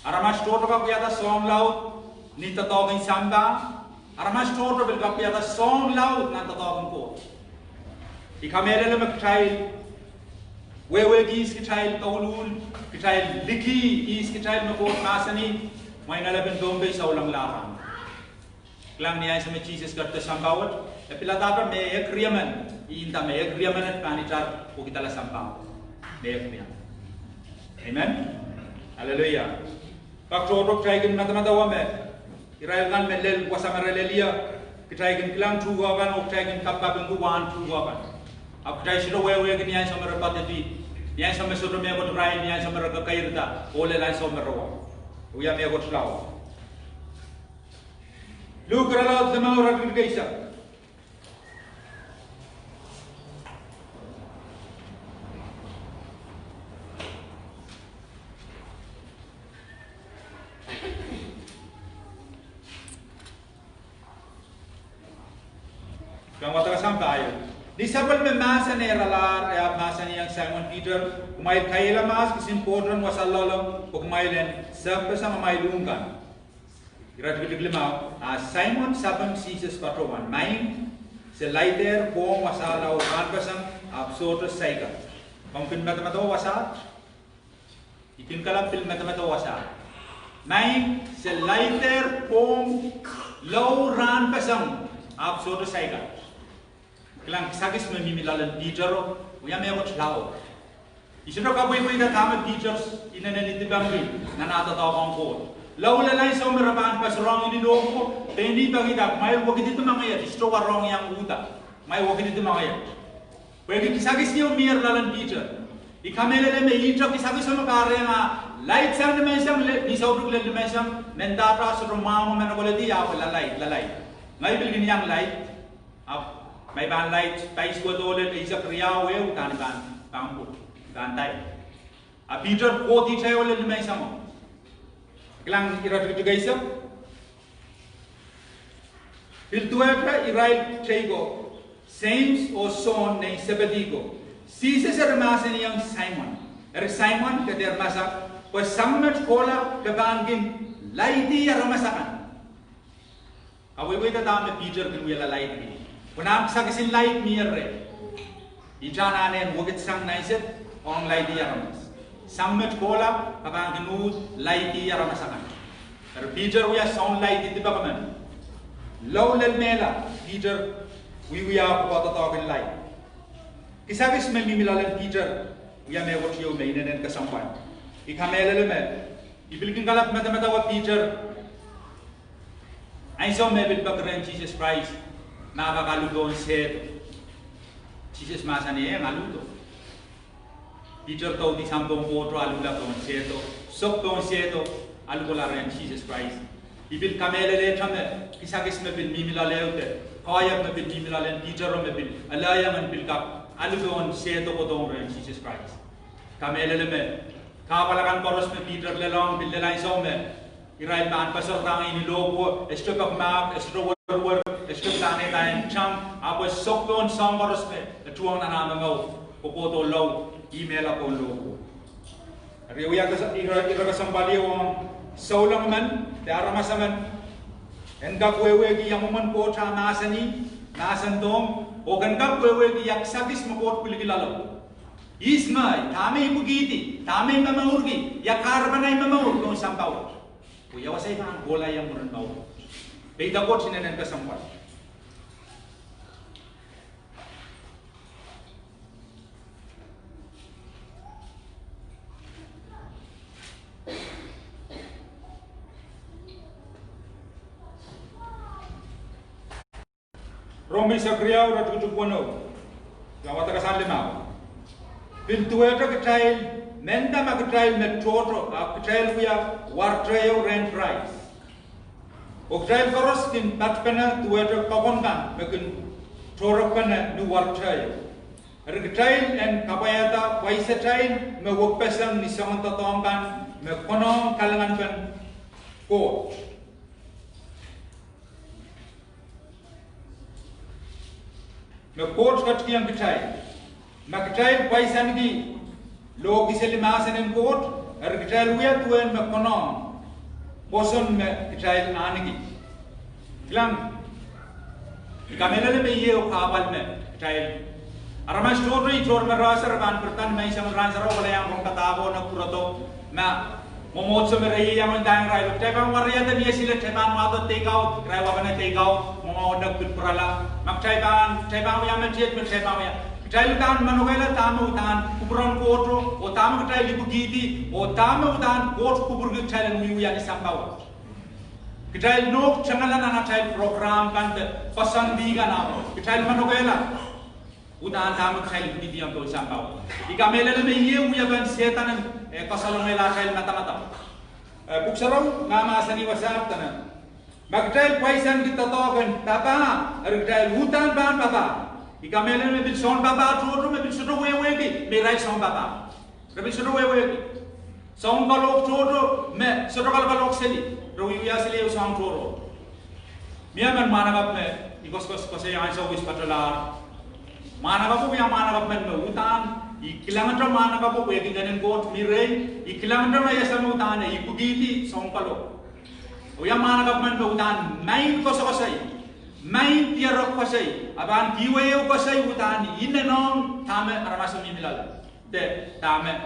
Aramas toto ka kuyata song lau, ni tatogin samba. Aramas toto bil ka kuyata song lau, na tatogin ko. Ikamere le magkitail, wewe gis kitail kaulul, kitail liki is kitail makot masani, may nalaban dombe sa ulang larang. Klang niya sa Jesus kata sambawat, pila tapa may agreement, iinta may agreement at panitar po kita la sambaw, may agreement. Amen. Haleluya. Pak rodok taikin mata-mata wame. Israel kan melel wasamaralia. Kitaikin kilang tuwakan ok taikin kapkapin kuwan tuwakan. Ak tai siro wewe kin yan samara patati. Yan samara soro me got rai yan samara kakairda. Ole lai samara wa. Uya me got law. Lu kerala tema orang gergeisa. Kamu kata sampai. Di sabal me masa ne ralar ya masa ni yang Simon Peter kumail kaila mas kisim podron wasallam kumailen sampai sama mailungan. Kira kita lima Simon sabam Jesus patroman main selaiter bom wasala orang pasang absurd saika. Mungkin mata-mata wasat. Ikin kalam film mata-mata wasat. Main selaiter bom low ran pasang absurd saika. Kelang Kisakis memimilalan Pehker, uya me got lao. Isiro ka boy ka tama teachers inana ni tibamri nanata ta kong Koht. Lao lalai sa meraban pas rong ini loko, tendi bagida mai wakit itu mangaya, istro warong yang uta. Mai wakit itu mangaya. Bagi Kisakis ni umir lalan Pehker. Ikamele me itra Kisakis sama kare na light sang de mesam ni sauduk le mesam mendata suru mama menogoleti ya lalai. Ngai bilgin yang light up. May ban light pais ko dole isa kriya we utan ban kampu gantai a Peter Koht Kitail le mai samo klang irat itu gaisa filtuatra Israel chego saints o son nei sebedigo sise sermasen yang Simon ke der masa pues sammet kola ke bangin laiti ya ramasakan awe ta dam Peter ke wela laiti Punam sakisin light mirre. Ijana nen wogit sang naiset on light yaramas. Sammet kola abang genud light yaramasakan. Er Peter we sound light di bagaman. Low lel mela Peter we are kota talking light. Kisakis memimilalan Peter we are me what you me nen kasampan. Ikamele le me. Ibilkin kalap mata wa Peter. I saw me bil bakren Jesus Christ. Nakakaluto ang Sado. Jesus masani ngaluto. Peter tau di sampung potro alula ang Sado. Sok ang Sado alula rin Jesus Christ. Ibil kamele le chame Kisakis me bil mimila leute. Kaya me bil mimila len Peter me bil alaya man bil kap aluto ang Sado ko tong rin Jesus Christ. Kamele le me kapalakan koros me Peter le long bil le lain so me. Israel ban pasor tang ini logo estok of map estok word estok tane tain cham apo sokon sambaros me tuang na nama ngau popoto low email ako logo riya ka ira ka sambali wong saulang man dara masaman engka kwewe gi yamuman ko cha nasani nasandong o ganka kwewe gi yaksakis makot piligilalo ismay tame ibugiti tame mamurgi yakarbanay mamur kung sampaw Kuya wasay kan bola yang murun mau. Beda kot sinen kesempat. Romi sakriau rat kutupono. Gawata kasan lima. Pintu eta Kitail Menda ma Kitail metroto Kitail kuya wartrayo Rehn price. O Kitail koros kin patpena tueto kapongan mekin torokana nu wartrayo. Kitail en kapayata paisatain me wokpesan ni samanta tomban me kono kalangan pen Koht. Me Koht kat kiang Kitail. Ma Kitail paisan gi Log iseli masen en Koht, Kitail uya tuen me konon, boson me Kitail anigi. Klang, ikamela le me ye o kapal me Kitail. Aramas torri tor me rasar ban pertan me isang ransaro wala yang kong katabo na kurato na momotso me rei yang dang rai. Tebang waria ta niya sila tebang mato take out, rai wabana take out, momawag nagpilprala. Mag tebang uya me jet me tebang uya. Kitail utan Manuela tamu utan kuburan Koht o tamu Kitail ibugiti o tamu utan Koht kubur Kitail Miuya di Sambawat. Kitail nok changalan na Kitail program kan pasan diga na Kitail Manuela utan tamu Kitail ibugiti ang do Sambawat. Ikamela na may Uya ban setan kasalomela Kitail mata-mata. Buksaraw ngama sani wasap tanan. Magkitail paisan kita token papa Kitail hutan ban papa. Ikamela me bil son baba choro me bil choro we ki me rai son baba bil choro we ki son balok choro me choro balok seli ro ya seli son choro mia man managap me ikos kos ya so wis patalar managap me managap me utan I kilometer managap we ki ganen Koht mi rei I kilometer me yasa utan I kugiti son balok o ya managap me utan main kosai main tiarok pasai aban kiweo pasai utani inenong tame aramasami milal de tame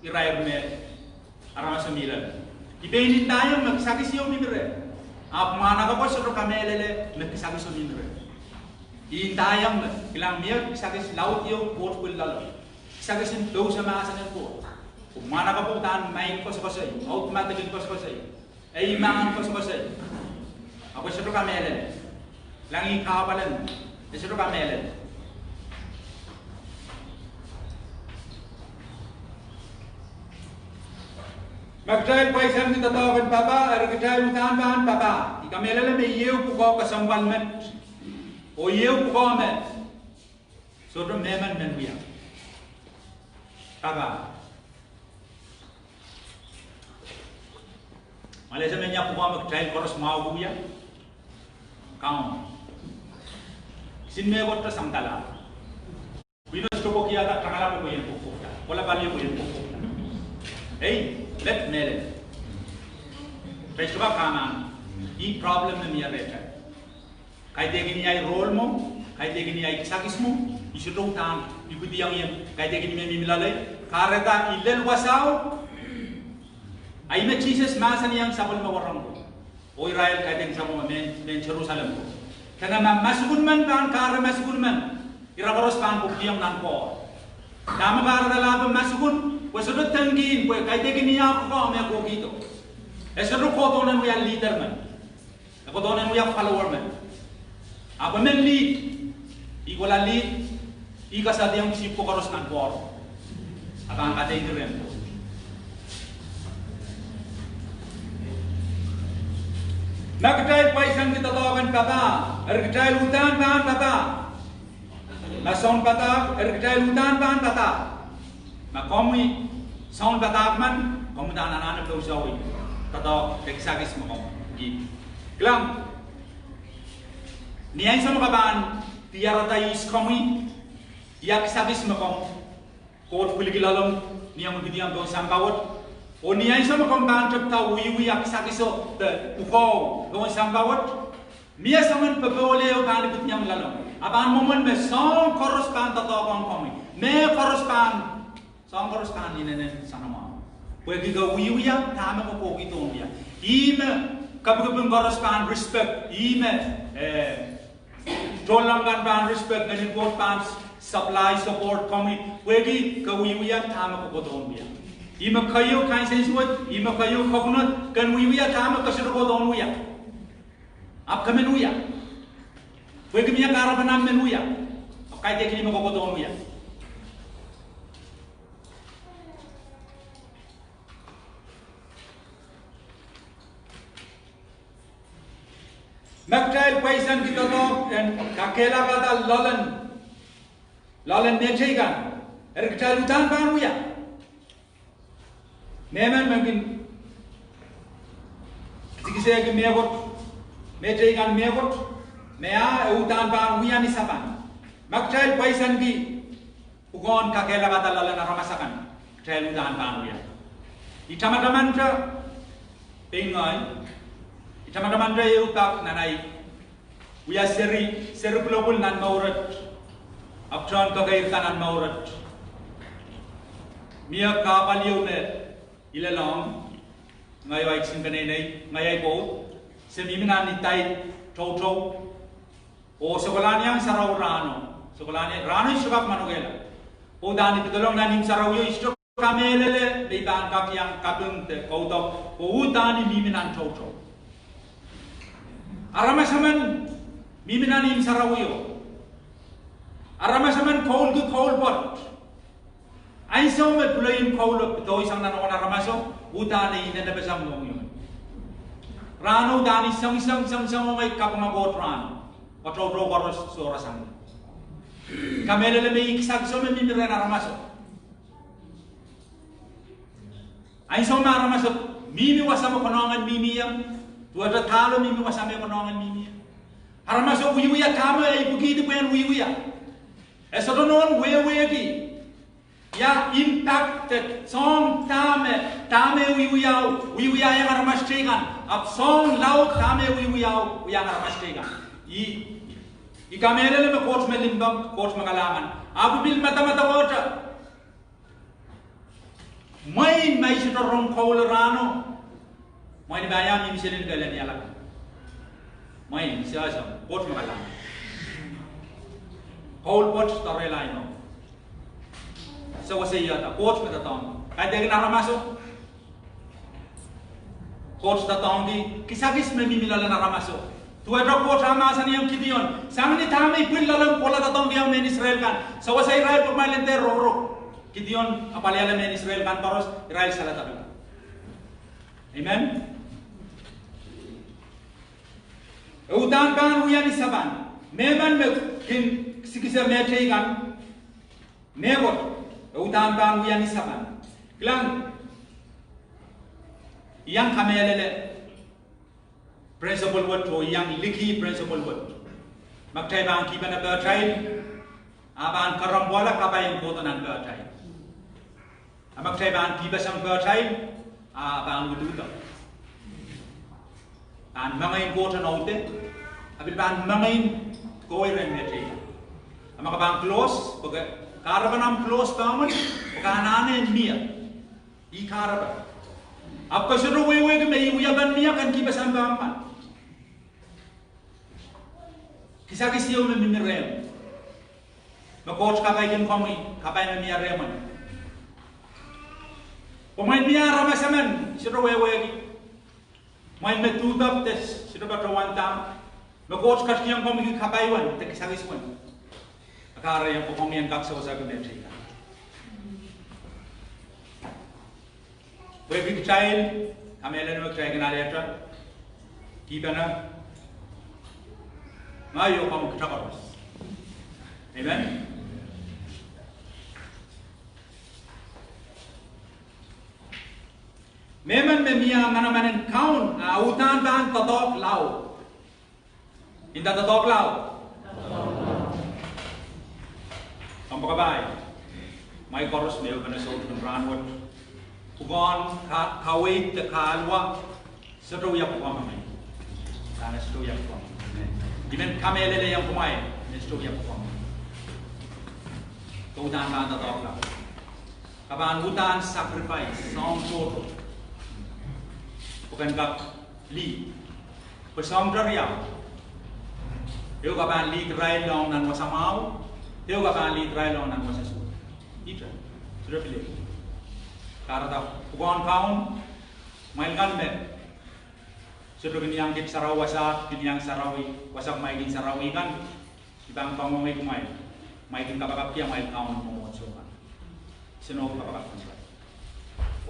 irair me aramasami milal ibeni tayang magsakis yo mimire ap mana ka pasro kamelele magsakis yo mimire intayang ilang miyak sakis laut yo Koht kulal sakisin do sama asan ko mana ka putan main pasai automatic pasai ay man pasai ako sro kamelele Langi kapalan, disuruh kamelan. Magkitail paisan kita tawakan papa, kitail utan ban papa. Ikamelan may yew pukaw kasambalmen, o yew pukaw men. Sodom meman men biya. Papa. Malaysia menya pukaw magkitail koros mau biya. Kaum. Sinme gotta samtala. Binos to bokia ta kangala ko yen ko. Wala bali ko yen ko. Hey, let mele. Peshwa kana. I problem na miya reta. Kay degini ay role mo, kay degini ay Kisakis mo, isudong tan, ibudi yang yen, kay degini me milalay, kareta ilel wasaw. Ay me Jesus masan yang sabol mawarang ko. O Israel kay degini sa mo men Jerusalem ko. Karena masukun man kan kara masukun man irabaros kan bukiyang nan ko dama kara dalam masukun wasudut tangin ko kay degini ako ko me ko gito esero ko donan mo ya leader man ako donan mo ya follower man ako men lead iguala lead ikasa diyang sip ko karos nan ko abang kate direm Magkitail paisan kita tawakan papa, kitail utan ban papa. Mason pata, kitail utan ban papa. Makomi son pata man, komi dan anak do sawi. Kata Kisakis mo gi. Klam. Niay sa makaban, tiarata is komi. Ya Kisakis mo kom. Koht kuligilalom niyang magdiam do Sambawat. O niya isa makamban ta uwi Kisakis o the uko go Sambawat miya saman pagole o kan ikut niyang lalong aban momon me song korospan ta kong komi me korospan song korospan ninen sanama pwede go uwi ya tama ko po ito niya ime kabugabung korospan respect ime dolangan ban respect ganin Koht pan supply support komi pwede go uwi ya tama ko po niya Ima kayu kain sensuat, ima kayu coconut, kan wiya tama kasiro ko don wiya. Ap kamen wiya. Pwede miya karapanam men wiya. Ap kay dekini mo ko don wiya. Magkitail paisan kita to dan kakela kata lalan nechegan. Kitail utan ban wiya. Neman mungkin jika megot, mejegan megot, mea utan bang wian isapan. Magkitail paisan ki ugon kakela kata lalan aramasakan. Kitail utan bang wian. Itama-taman sa pengoy, itama-taman sa eupak nanay. Uya seri pelopul nan maurat, aptron kagairkan nan maurat. Mia kapaliw ne. Ilalong ngayon ay singkanay ngayon po sa miminan ni tay chow o sa wala niyang sarawrano Sekolah ni ranu sebab manugela. Udan itu tolong nanim sarawiyo istok kamelele beitan kap yang kabung te Koht udan ni miminan coco. Aramasaman miminan im sarawiyo. Aramasaman kaul ke kaul pot. Aisyah met pulaim kaul doi sang nan orang aramaso udan ni ina besam ngomong. Ranu dani sang mai kapung agot ran. Patro koros suara sang. Kamelele me Kisakis me mimiran aramaso. Aisyah me aramaso mimi wasama konongan mimi yang tuada talo mimi wasama konongan mimi. Aramaso wiya kama ibuki di pen wiya. Esodonon we ki. Ya impacted song tame wiya yang aramas tegan. Ab song laut tame wiya yang aramas tegan. I kamelele me Koht me limbam Koht me kalangan. Abu bil mata water. Main sudah rom kaul rano. Main bayam ini selin galen ya lah. Main siapa? Koht me kalangan. Kaul pot tarai lain. So saya ta Koht me datang. Kaya dengan arah masuk. Koht datang di Kisakis me mimilalan arah masuk. Tuadra Koht ramasan yang Kitail. Sangat tamai pun lalang pola datang dia men Israel kan. So saya Israel pemain lente roro. Kitail apalagi men Israel kan terus Israel salah tapi. Amen. Utan kan huyan isaban. Memang kin sikisa mete kan. Mebot. Utan kan huyan isaban. Kelang yang kamelele. Principle word to yang liki principle word. Magtay bang kiban na bertay, aban karambola kabayan ko tanan bertay. Magtay bang kibasang bertay, aban wududa. An mangain ko tanaute, abil ban mangain ko iren metay. Amaka close, pag karabanam close paman, pagkanane niya, I karaban. Apa suruh wewe ke mei uyaban niya kan kibasang bangpan. Kisakis yo me mimirem. Koht kapay kin komi, kapay me miya reman. Pemain miya ramasaman, suruh wewe. Main me tutap tes, suruh batawanta. Koht kas kiyang komi kapay wan, te Kisakis wan. Akara yang komi yang kaksa sa gumete. Wewe Kitail, kamelan mo Kitail kanaleta. Kibana. Ngayo kamu kecakaros. Amen. Memang memia mana-mana kaun utan ban tatok lau. Inda tatok lau. Kamu kabay. May koros meo kana sa utang ranwat. Pugon kawait te kalwa. Satu yang pumamay. Sana satu yang pumamay. Dimen kamelele yang pumay. Satu yang pumamay. Utan ban tatok lau. Kaban utan sacrifice song toto. Bukan kap li. Bersama dariau. Dia kaban li try long nan wasamau. Dia kaban li try long nan wasasu. Itu sudah pilih. Karena bukan kaum mainkan met. Sudah yang kit sarawi wasak, yang sarawi wasak mainin sarawi kan. Ibang pangomay kumay. Mainin kapakap yang main kaum memuatsukan. Senok kapakap kumay.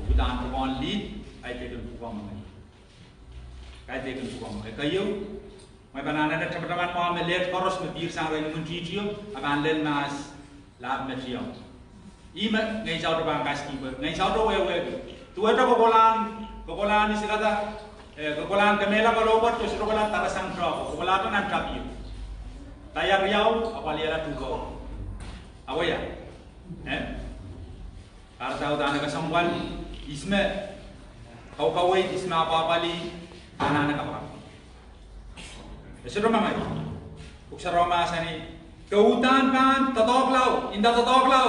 Ubutan bukan lead, ay tekan bukan mamay. Kaya tekan bukan mamay. Kayo, may banana na teman-teman mo melet koros mebir sang ray muntiyo, aban len mas lab metiyo. Ima ngay jauh terbang kasih ber, ngay jauh wewe. Tuh ada kokolan ni sekata, kokolan kemela kalau buat tu suruh kokolan tarasang truk, kokolan tu nan trapi. Tayar riau, apa lihat tuh apa ya? Karena tahu tanah kesambal, isme kau isme apa li, tanah apa? Suruh mana? Uksara masa ni, keutan kan, tatok lau, indah tatok lau.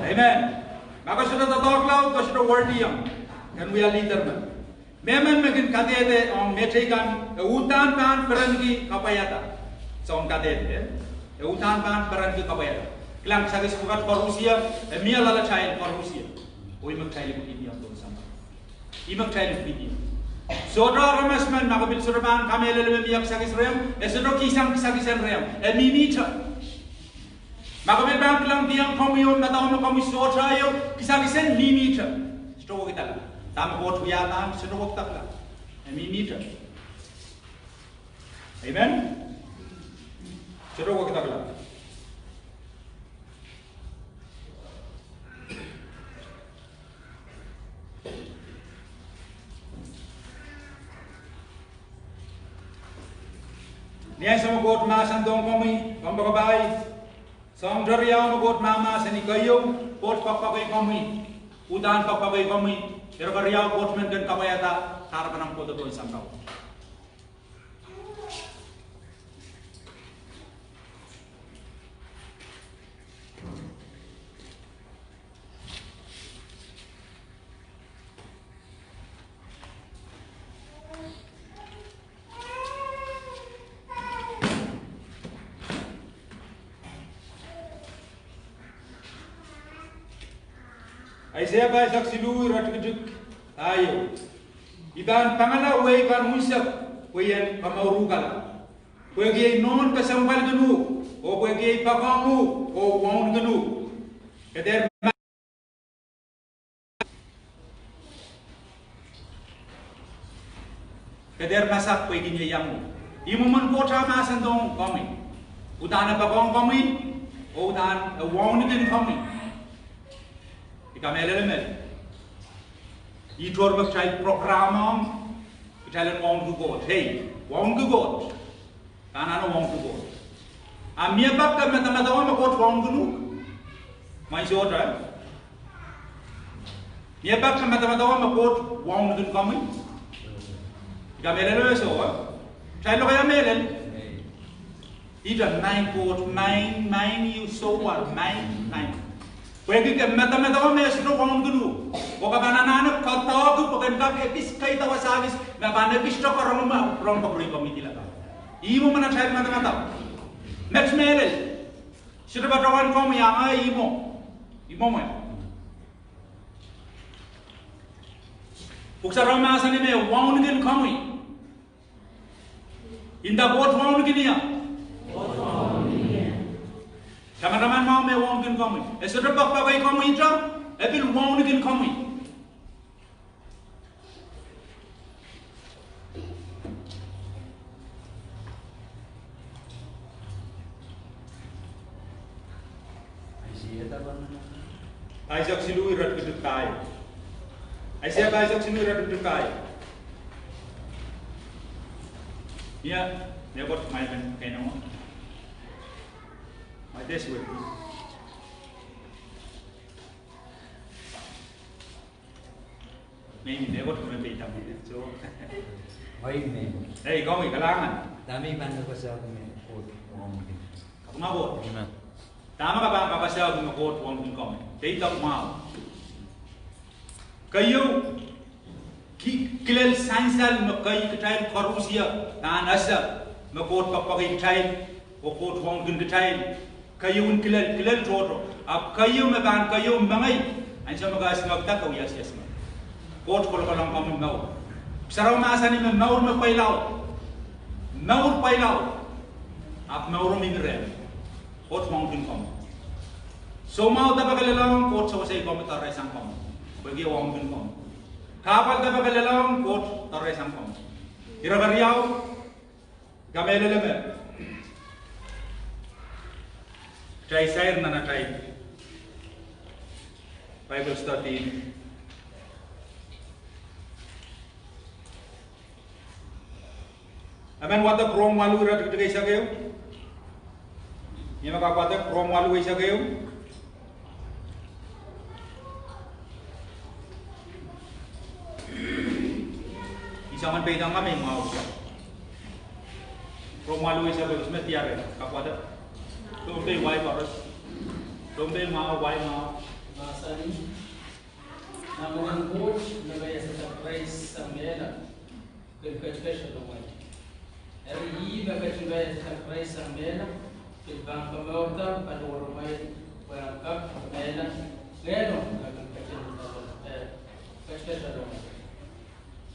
Amen. Maka sudah tatok lau, kau sudah worthy yang, kan we are leader man. Memang mungkin katete orang metrikan, keutan kan pergi kapayata, seorang katete. utan pan peran ke kabaya. Kelang Kisakis bukat Rusia, mia lala cair Rusia. Oi mak cair begini yang tu sama. Imak cair begini. Saudara ramasman makabil surban kami lele mia Kisakis rem, saudara Kisakis rem, mimita. Makabil bang kelang tiang komion natau makomi saudara yo Kisakis mimita. Saudara kita lah. Tam Koht wiatan saudara kita lah. Mimita. Amen. Saudara kita lah. Niya sama Koht masan dong kami, kambagabay. Sang jariyaw mo Koht mama sa ni kayo, Koht pakpakay kami, udan pakpakay kami. Pero kariyaw Koht men kan kabayata, harapan ang Koht doon isang tao. Ay siya ba saksilu ratkijik tayo. Iban pangala way kan musak wayan pamaurukala. Pwede non kasambal ganu o pwede pakangu o waun ganu. Keder masak pwede niya yang imuman kota masan dong kami. Udan pakang kami o udan waun ganu kami. Kami elemen, itor bercai program, kita len wong Koht, hey, wong Koht, kanan wong Koht. Amia bab kami teman-teman Koht wong gunu, mai saudara. Mia bab kami teman-teman Koht wong gunu kami. Kami elemen so, saya lo kaya melen. Ida main Koht, main you so what, main. Pwede ka mata-mata ko may sino kong gunu. O ka banananak katago pagkan ka epis kay tawasagis na banabista ka rong pagri komiti lata. Imo man at mata-mata. Next melel. Sino ba tawan ko mo yang ay imo. Imo mo. Uksa ramasa ni me waun gin kami. Inda Koht waun gin ya. Teman-teman mau me wong gin kami. Sudah pakpakai kami itu, ebil wong gin kami. Isaac silu irat kedukai. Isaac silu irat kedukai. Ya, dia buat main kain nama. My this way. Maybe never to be done with it. So, hey, go with Kalangan. Dami banda ko sa akin Koht wong din. Kapumabot. Tama ka ba kapasyaw ng Koht wong din kami? Data mau. Kayo kilal sainsal makai Kitail Rusia na nasa Koht pakpakai Kitail o Koht wong din Kitail. Kayo kilal todo. Ab kayo maban kayo mangai. Ansa magas magta kaw yes. Koht ko lang kami mau. Saraw masa ni mau magpailaw. Mau pailaw. Ab mau mi rem. Koht wong din kami. So mau ta bagalalang Koht sa say kami taray sang kami. Bagi wong din kami. Kapal ta bagalalang Koht taray sang kami. Irabariyaw gamelelemer. Try share na try Bible study. Amen wata krom walu rat kita kaisa kayo. Yang maka wata krom walu kaisa kayo. Isaman pegang kami mau. Krom walu kaisa kayo semet tiare kapwata. Don't be why for us. Don't be mau why mau. Masani. Namun Koht nagaya sa surprise sa mela. Kaya special naman. Eri iba ka nagaya sa surprise sa mela. Ibang pemawatan pada orang lain berangkat Mela Rehn akan kecil dalam.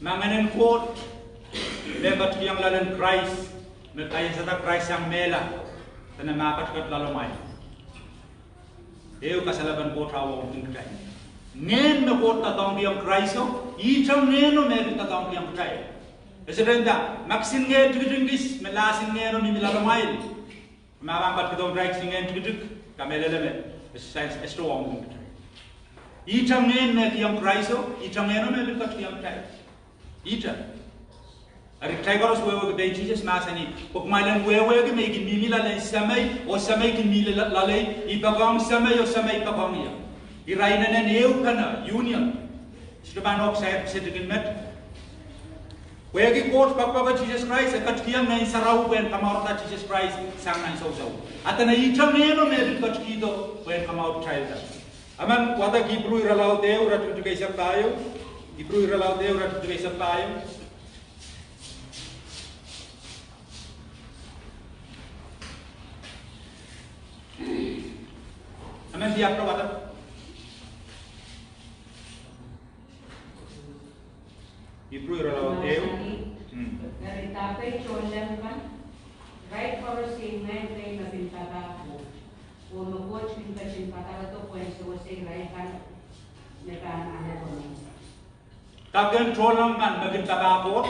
Manganen Koht lebat yang lalan Christ merkaya sata Christ yang Mela tena makat kat lalamai. Eu kasalaban Koht awong tingkai. Ngen me Koht tatong yang Christ ichang neno me tatong yang kai. Esedenda maksin nge tigdingis melasin neno mi lalamai. Mabang bat ketong Christ ngen tigdik kamelele me. Science estrong. Ichang ngen me yang Christ ichang neno me kat yang kai. Ichang Ari Tigeros wewe ke Jesus masani pokmailan wewe ke megin mimila la samai o samai kin mila lalai ipagong samai o samai ipagong ya iraina nen eu kana union sidaban ok saya sedegin met wegi Koht pakpa Jesus Christ kat kiam nai sarau wen kamarta Jesus Christ sang nai so atana icham neno me kat kido wen kamau child aman wata Hebrew iralau deu ratu tu kaisa tayo Hebrew iralau deu ratu tu kaisa tayo Amen siap berapa? Hebrew iralau deu. Dari tape cholan kan, right for statement kay nabintaka ko. Uno coach pinta simpata to puesto se right kan nekan ana ko. Tagan cholan kan nabintaka ko.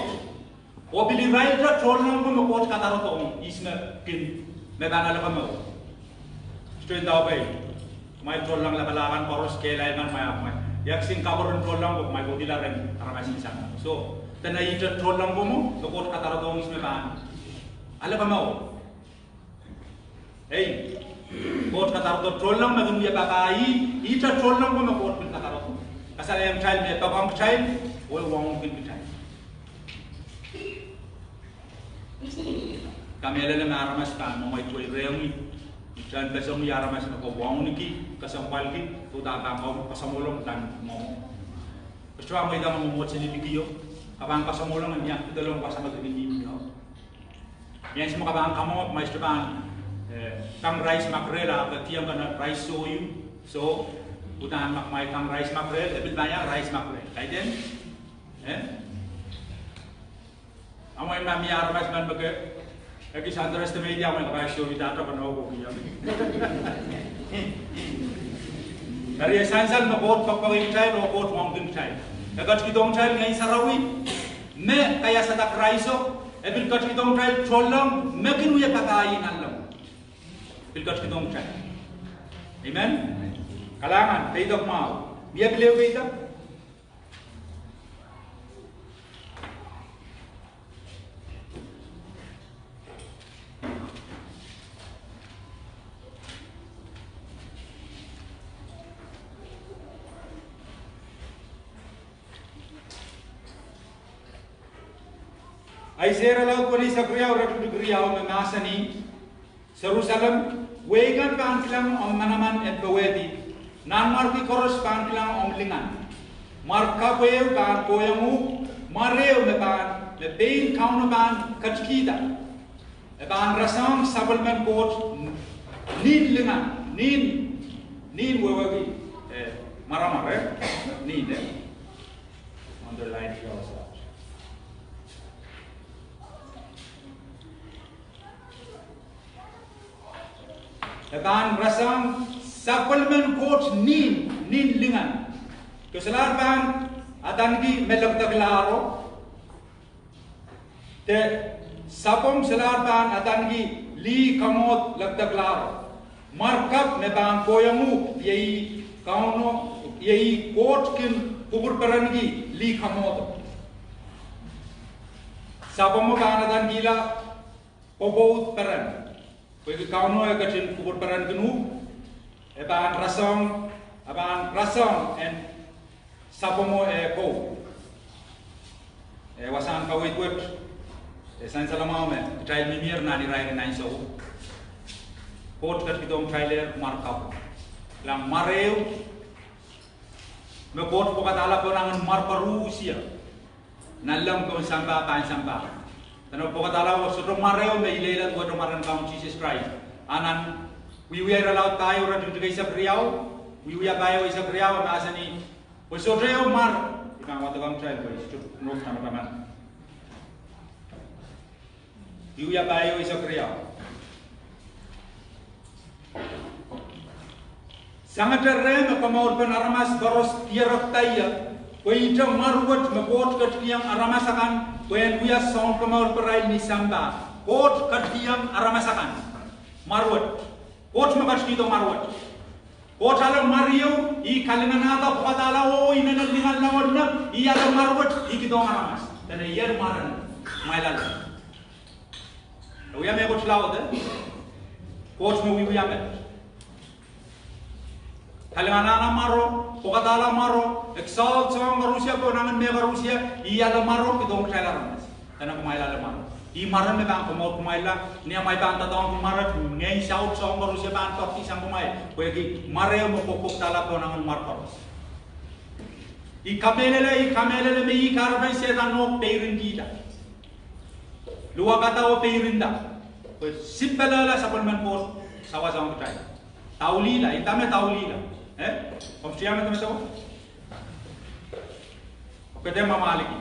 O bili right ra cholan ko mo coach kataro to isna kin medan ala kamo. Straight daw bay. May trolang labalakan poros kailangan may yak sing kabaron trolang ko may bodila ren aramasin sana so tanay ita trolang ko mo Koht kataro dong isme ban ala ba mo hey Koht kataro to trolang magin ya bakai ita trolang ko mo Koht bin kataro to asal yang child me babang child wo wong bin child kami ala na aramas pan mo may tuloy reumi dan besok ni aramas na ko wong niki kasampal ki to ta mau pasamulong dan mau Kecuali may dang mo sini bikiyo abang pasamulong niya dalawang pasama to ni no yan semua kabang kamo may staban tang rice makrela ka tiyang kana rice soyu so utan mak may tang rice makrel ebil banya rice makrel kay den amoy mami aramas man baga Lagi underestimate dia orang kaya show kita atau penuh kokian. Dari esensial Koht pakpawin cai, Koht wangkin cai. Dekat kita orang cai ngai sarawi, me kaya sadak raiso, ebil kat kita orang cai trolang, makin uya pakai nalam. Ebil kat kita orang cai. Amen. Kalangan, tidak mau. Dia beliau kita. Aisyah laut pun isakriau ratu degriau memasani Jerusalem wegan pangkilang om manaman et bewedi nan marki koros pangkilang om lingan marka weu ban koyamu mareu me ban le bein kauna ban kachkida le ban rasam sabelman Koht nin lingan nin wewagi maramare nin underline here also. Leban rasam supplement Koht nin lingan. Keselar ban adangi melak taglaro. Te sapom selar ban adangi li kamot lag taglaro. Markap me ban koyamu yei kauno yei Koht kin kubur perangi li kamot. Sapom ban adangi la pobout peran. Bagi kauno yang kecil kubur peran genu, aban rasong and sapomo ko. Wasan kawit wet, san salamau men, Kitail mimir nani rai nai so. Koht kat kitong trailer markap, lang mareu, me Koht pokat ala ponangan marparu sia, nalam ko sampa pan sampa. Tanong pokat ala wa sutro mareo me ilela wa maran kaum Jesus Christ. anan wiwira laut tayo ra dito kay sa Priyaw wiwiya bayo isa Priyaw na asani so reo mar ikang watagang child boy no tama tama wiwiya bayo isa Priyaw sangat rem pamaur pen aramas baros tiarok taya Wait, marwat mabot katiyang aramasakan when we are sound pamaur perai ni samba Koht katiyang aramasakan marwat Koht makatito marwat Koht alam Mario I kalinganata patala o inanal lingal na wadna I alam marwat I kitong aramas dan iyar maran mailal Uya me kot laud Koht mo wiya me Kalinganana maro Pokatala maro Exalt song Rusia ko nangan mega Rusia iya la maro kitong kailan ramas tanang kumaila la maro I maran me bang pamaut kumaila niya may bang tatong kumarat ngay shout song Rusia bang torti sang kumai kuegi mare mo pokok tala ko nangan markor I kamelele me I karbai sedan no peirin kita luwa kata o peirinda simpela la sapalman por sawasang kutai taulila itame taulila Om siapa tu macam? Kedema maliki,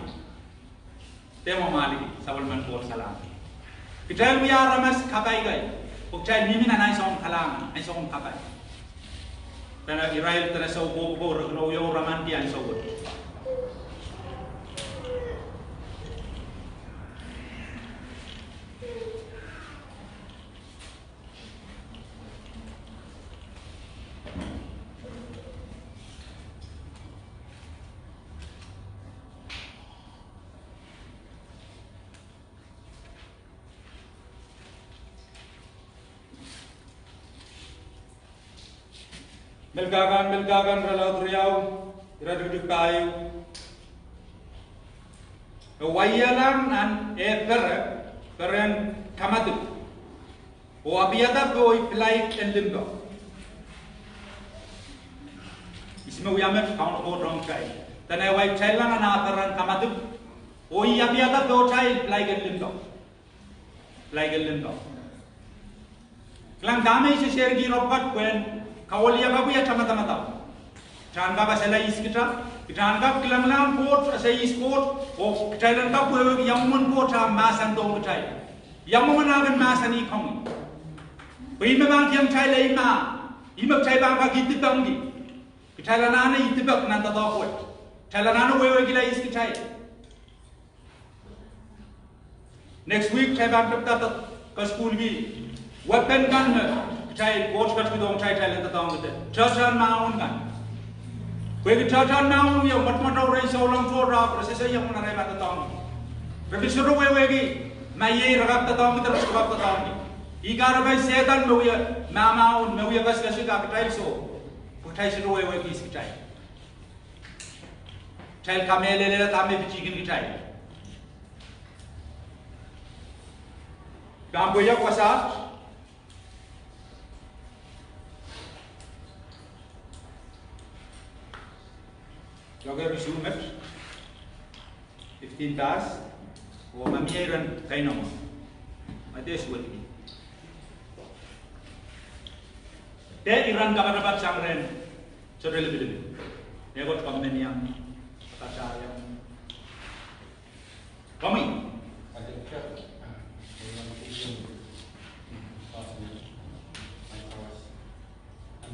Salman Port salam. Kitail biar ramas kapai gay. Kitail ni mana naisong kalang, naisong kapai. Karena Israel terasa ubo royo ramanti naisong. Melgagan relaut riau iraduduk tayo wayalan an peren kamatu o abiyata boy flight and limbo isme uyamet kaun ko rong kai tanay wai chailan na peren kamatu o abiyata do chai flight and limbo klang dame se sergi robat kwen Kawalia babu ya tama-tama. Jangan bapa saya kita jangan kelam-kelam Koht saya Koht oh Kitailan kap wewe yang mun Koht masan dong Kitail yang memenakan masan ni kong bagi memang yang Kitail lima imak Kitail bangka gitu bangdi Kitailan ana itu bak nanti tahu Koht Kitailan ana wewe gila Kitail next week Kitail bangka tetap ke school gi weapon gun Kitail Koht kat kita orang Kitail itu tahu kita jajan maun kan Bagi jajan maun yang mat-mat orang seorang tua proses yang mana mereka tahu tapi suruh wewe mai ragap tahu kita harus ragap tahu igar bay setan mewiya maun mewiya kas-kas ka Kitail so Kitail suruh wewe Kitail Kitail kamele tame bichikin Kitail Gambo ya kuasa Jogger resume 15 tas o mamiran kaino ades wati te iran kabar samren sore lebih ya got komen yang kata yang kami ada chat dengan tim pasnya awas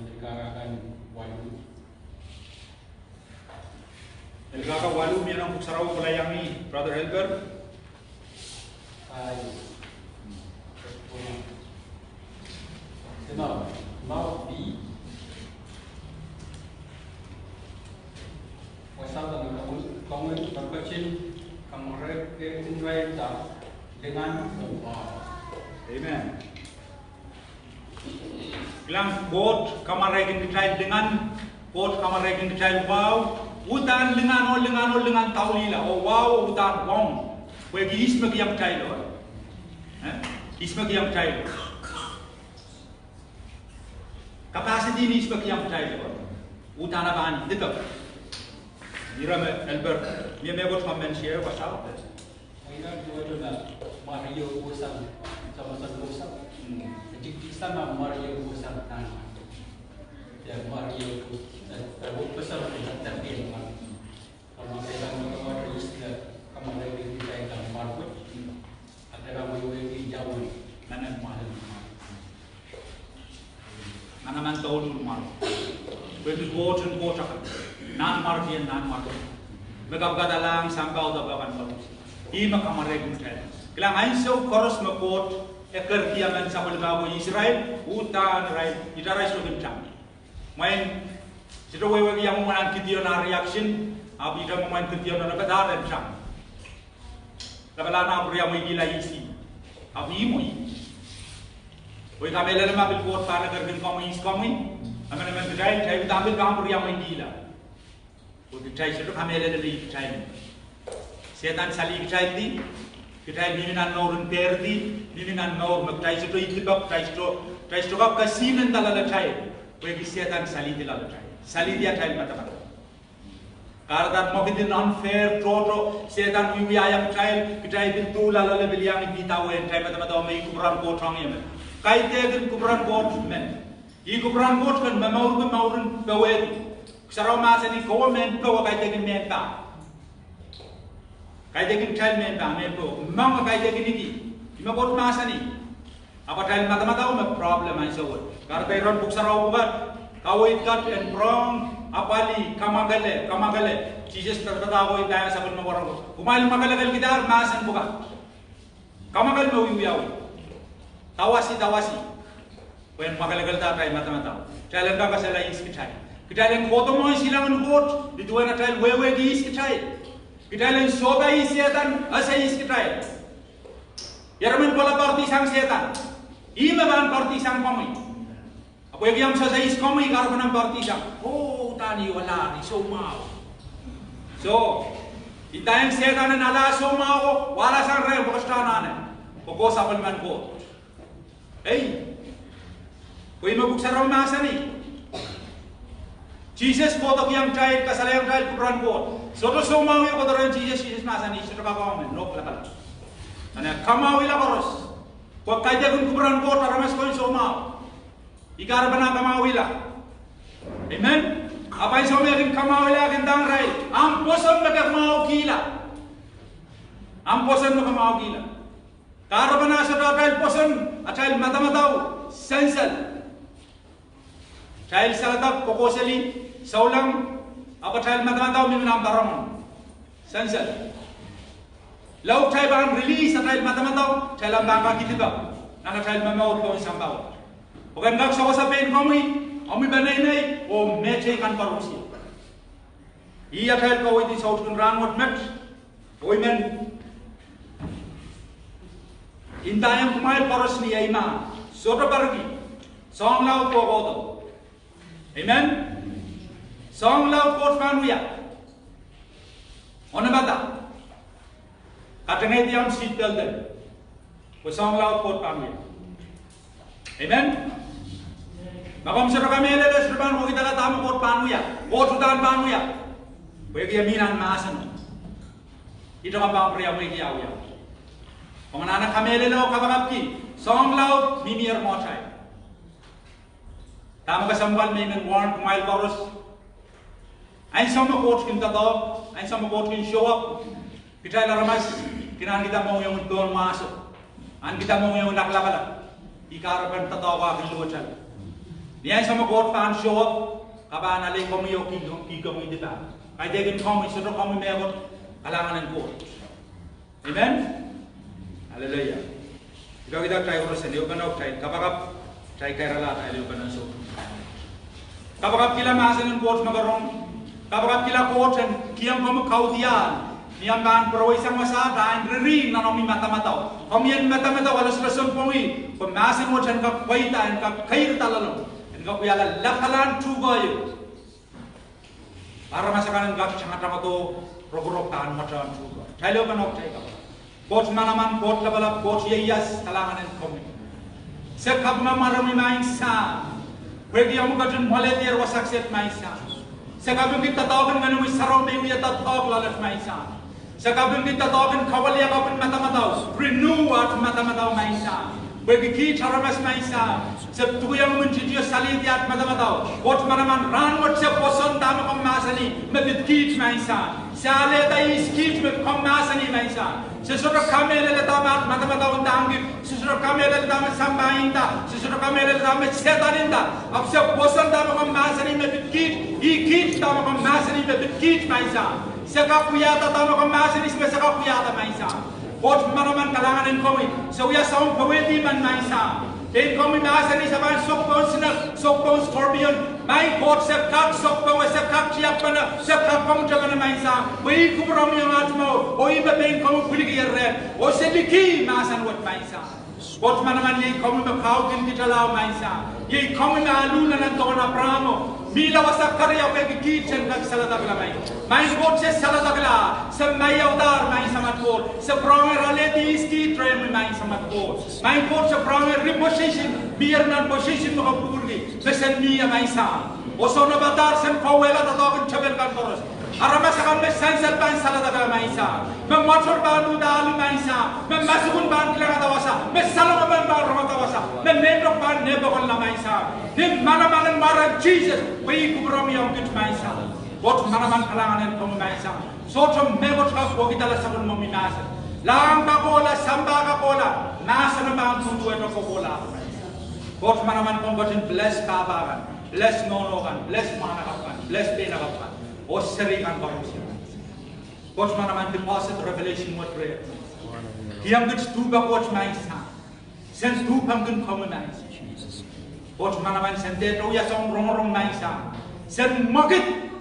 negarakan walu Elgaka walu mianang buksaraw pelayangi Brother Helber. Ay. Genau. Mau bi. Wasal dan kamu berkecil kamu enjoy tak dengan Amen. Bilang Koht kamar rekin Kitail dengan Koht kamar rekin Kitail wow. Utan lengan taulila oh wow utan bom bagi isme yang Kitail isme yang Kitail capacity ni isme yang Kitail utan aban dekat dirame Albert dia megot comment share pasal Ina dua Mario bosan sama-sama bosan jadi sana Mario besar tanah. Ya Mario terbuka besar dengan terpilih. Kalau kita mengatakan istilah kamu lagi kita yang marbut, ada kamu lagi jauh mana mahal. Mana man tahu dulu malu. Begitu bosan bosan. Nan margian nan margian. Mereka kata lang sampai udah kapan baru. Ini kamar reguler. Kelang aisyah koros mekot. Ekor dia men sampai bawa Israel, utan Israel, Israel sudah kencang. Main, situ wewe yang mau main Kitail na reaction, abi dia mau main Kitail na pedar kencang. Lepas lana beri yang gila isi, abi mau. Wewe kami lalu ambil Koht pada kerja kami, kami Israel, saya kita ambil kami beri yang gila. Wewe kita situ kami lalu Kitail. Setan sali Kitail di. Kitail miminan norun perdi, miminan nor magtai situ itibak, tai situ kap kasinan dalala Kitail. Wegi setan sali dilala Kitail. Sali dia Kitail mata. Karena mungkin unfair toto setan wiwi ayam Kitail bintu lala beliang bitawen Kitail mata mai kubran Koht orang yemen. Kaite kan kubran Koht men. I kubran Koht kan maurun bawed. Sarau masa ni komen bawa kaite kan men ta. Kaya dekin Kitail memang mempo, memang kaya dekin ini, cuma Koht masa ni. Apa Kitail mata-mata me problem aja awal. Karena Iran buksa rawu buat, kau ikat and wrong, apali, kamagale, Jesus terkata kau itu yang sabun memorong. Kumail magale kita masa bukan. Kamagale mau iuyaw. Tawasi. When magale kita Kitail mata-mata. Kitail enggak kasih lagi Kitail. Kitail yang Koht mau silangan Koht, itu yang Kitail wewe gis Kitail. Kitail yang soba setan, asa Kitail. Herman bola parti sang setan. Ima ban parti sang kami. Apa yang saya kami karena parti sang. Oh tani wala ni so mau. So kita yang setan nala so mau, wala sang rey bostana. Pokok sapal man Koht. Kau ima buksa raw masa ni. Jesus Koht yang Kitail kasalayang Kitail kubran Koht. Soto mau yang kotoran Jesus masa ni sudah kau men nok lepas. Karena kamau ila koros. Kau kaja kun kubran Koht aramas kau mau. Ikar benar kamau ila. Amen. Apa yang semua yang kamau ila gendang rai. Amposan mereka mau gila. Karena benar sudah Kitail posan. Atail mata-matau sensel. Kitail salatak kokoseli saulang. Apa Kitail mata-mata minam darang, sensel. Lauk Kitail bahan release Kitail mata-mata, Kitail ambang kita tak. Nana Kitail memau kau sambau. Bukan gak sahaja pen kami benai, oh mece kan korupsi. Iya Kitail kau itu saud kun rangot met, women. Intayang kumail koros ni ima, soto pergi, song lauk kau tu. Amen. Song laut Koht panuya. Ona bata. Katanya dia sit belden. Ko song laut Koht panuya. Amen. Bapa mesti kami lele serban ko kita tamu Koht panuya. Koht sudan panuya. Bagi minan masan. Itu apa pria bagi awya. Pemana kami lele o kabakapki. Song laut mimir mochai. Tamu kesambal mimin warn kumail koros. Ain sama Koht kita tahu, ain sama Koht kita show up. Kitail ramas, kita mau yang don masuk, an kita mau yang nak labala. Ikarapan tahu apa yang luar. Ni ain sama Koht fan show up, kapan alih kami yoki kami di dalam. Kaya dia kami sudah kami mewah alangan Koht. Amen. Haleluya. Kita try urus ini, bukan try. Kapag try kerala, try bukan so. Kapag kita masuk Koht magarong. Kapag kila Koht and kiyang kamu kau dian, niyang kan perwaisang masada and riri na nomi mata-mataw. Kami yang mata-mataw alas lasong pumi, pemasin mo dyan ka kwaita and ka kair talalong, and ka kuyala lakalan tugoy. Para masakan ka changatang ito, rogoroktaan mo dyan tugoy. Tayo ka nok tayo. Koht manaman, Koht labalap, Koht yayas, talangan and kami. Sa kapma marami maingsa, pwede yung mga dyan malet wasak maingsa. Sekabung kita tahu kan kanu sarau me wiya tat talk lalat maisa. Sekabung kita tahu kan kawal ya kapan mata-mata renew at mata-mata maisa. Bagi cara mas maisa, sebtu yang mencuci salib diat mata-mata. Kot mana ran wat se poson dama kom masani, mebit kit maisa. Sale dai skit met kom masani maisa. Sesuatu kamera le dama mata-mata undanggi, sesuatu kamera le dama sambainda, sesuatu kamera le dama setarinda. Ab se poson dama kom masani mebit kit dama kom masani mebit kit maisa. Seka kuyata dama kom masani seka kuyata maisa. Kot manaman kalangan komi, so ya saung pawedi man maisa. En komi masa ni saban sokpon sinak, sokpon scorpion. Mai kot sepkak sokpon, sepkak ciapana, sepkak komi jagan maisa. Wei kubram yang atmo, oi beben komi puligi yerre. O sebiki masan wat maisa. Kot manaman ye komi makau kin kitalau maisa. Ye komi na aluna nan tona pramo. Mila wasak karya ke kitchen kag salada kala mai. Mai kot se salada kala, se mai audar mai samat kot. Se pronger ale di ski train mai samat kot. Mai kot se pronger reposition, biar nan position mo kapurgi. Besen niya mai sa. Osono batar sen pawela ta dogan chabel kan koros. Arama sakan me sensel ban salada kala mai sa. Me motor banu dalu mai sa. Me masukun ban kila kata wasa. Me salama ban ban roma kata wasa. Me netro ban nebo kala mai sa. Nim mana mara Jesus. Wei kubram yang kit maisa. Bot manaman kalangan kong maisa. Sotom mebot ka ko kita la sabon mo minasa. Lang ka kola samba ka kola. Nasa na ba ang tutu ito ko kola. Bot manaman kong botin bless kabagan, bless nonogan, bless manakapan, bless pinakapan. O seringan kong siya. Bot manaman deposit revelation what prayer. Hiyang kit tuba bot maisa. Sen tupang kun kong maisa. Bot manaman sente to ya song rong maisa. Sen magit.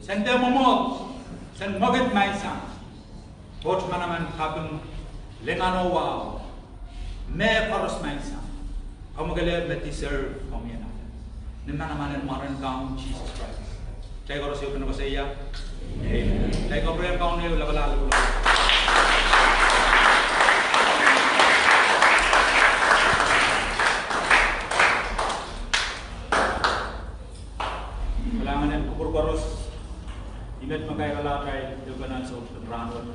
Sente momot. Sen magit maisa. Bot manaman kapun lengano wow. Me paros maisa. Kamu gale me deserve kamu yana. Ni manaman maran kaum Jesus Christ. Tay ko rosyo kuno saya. Amen. Tay ko prayer kaum ne labala. Koros imet makai kala kai juga nan so ranwat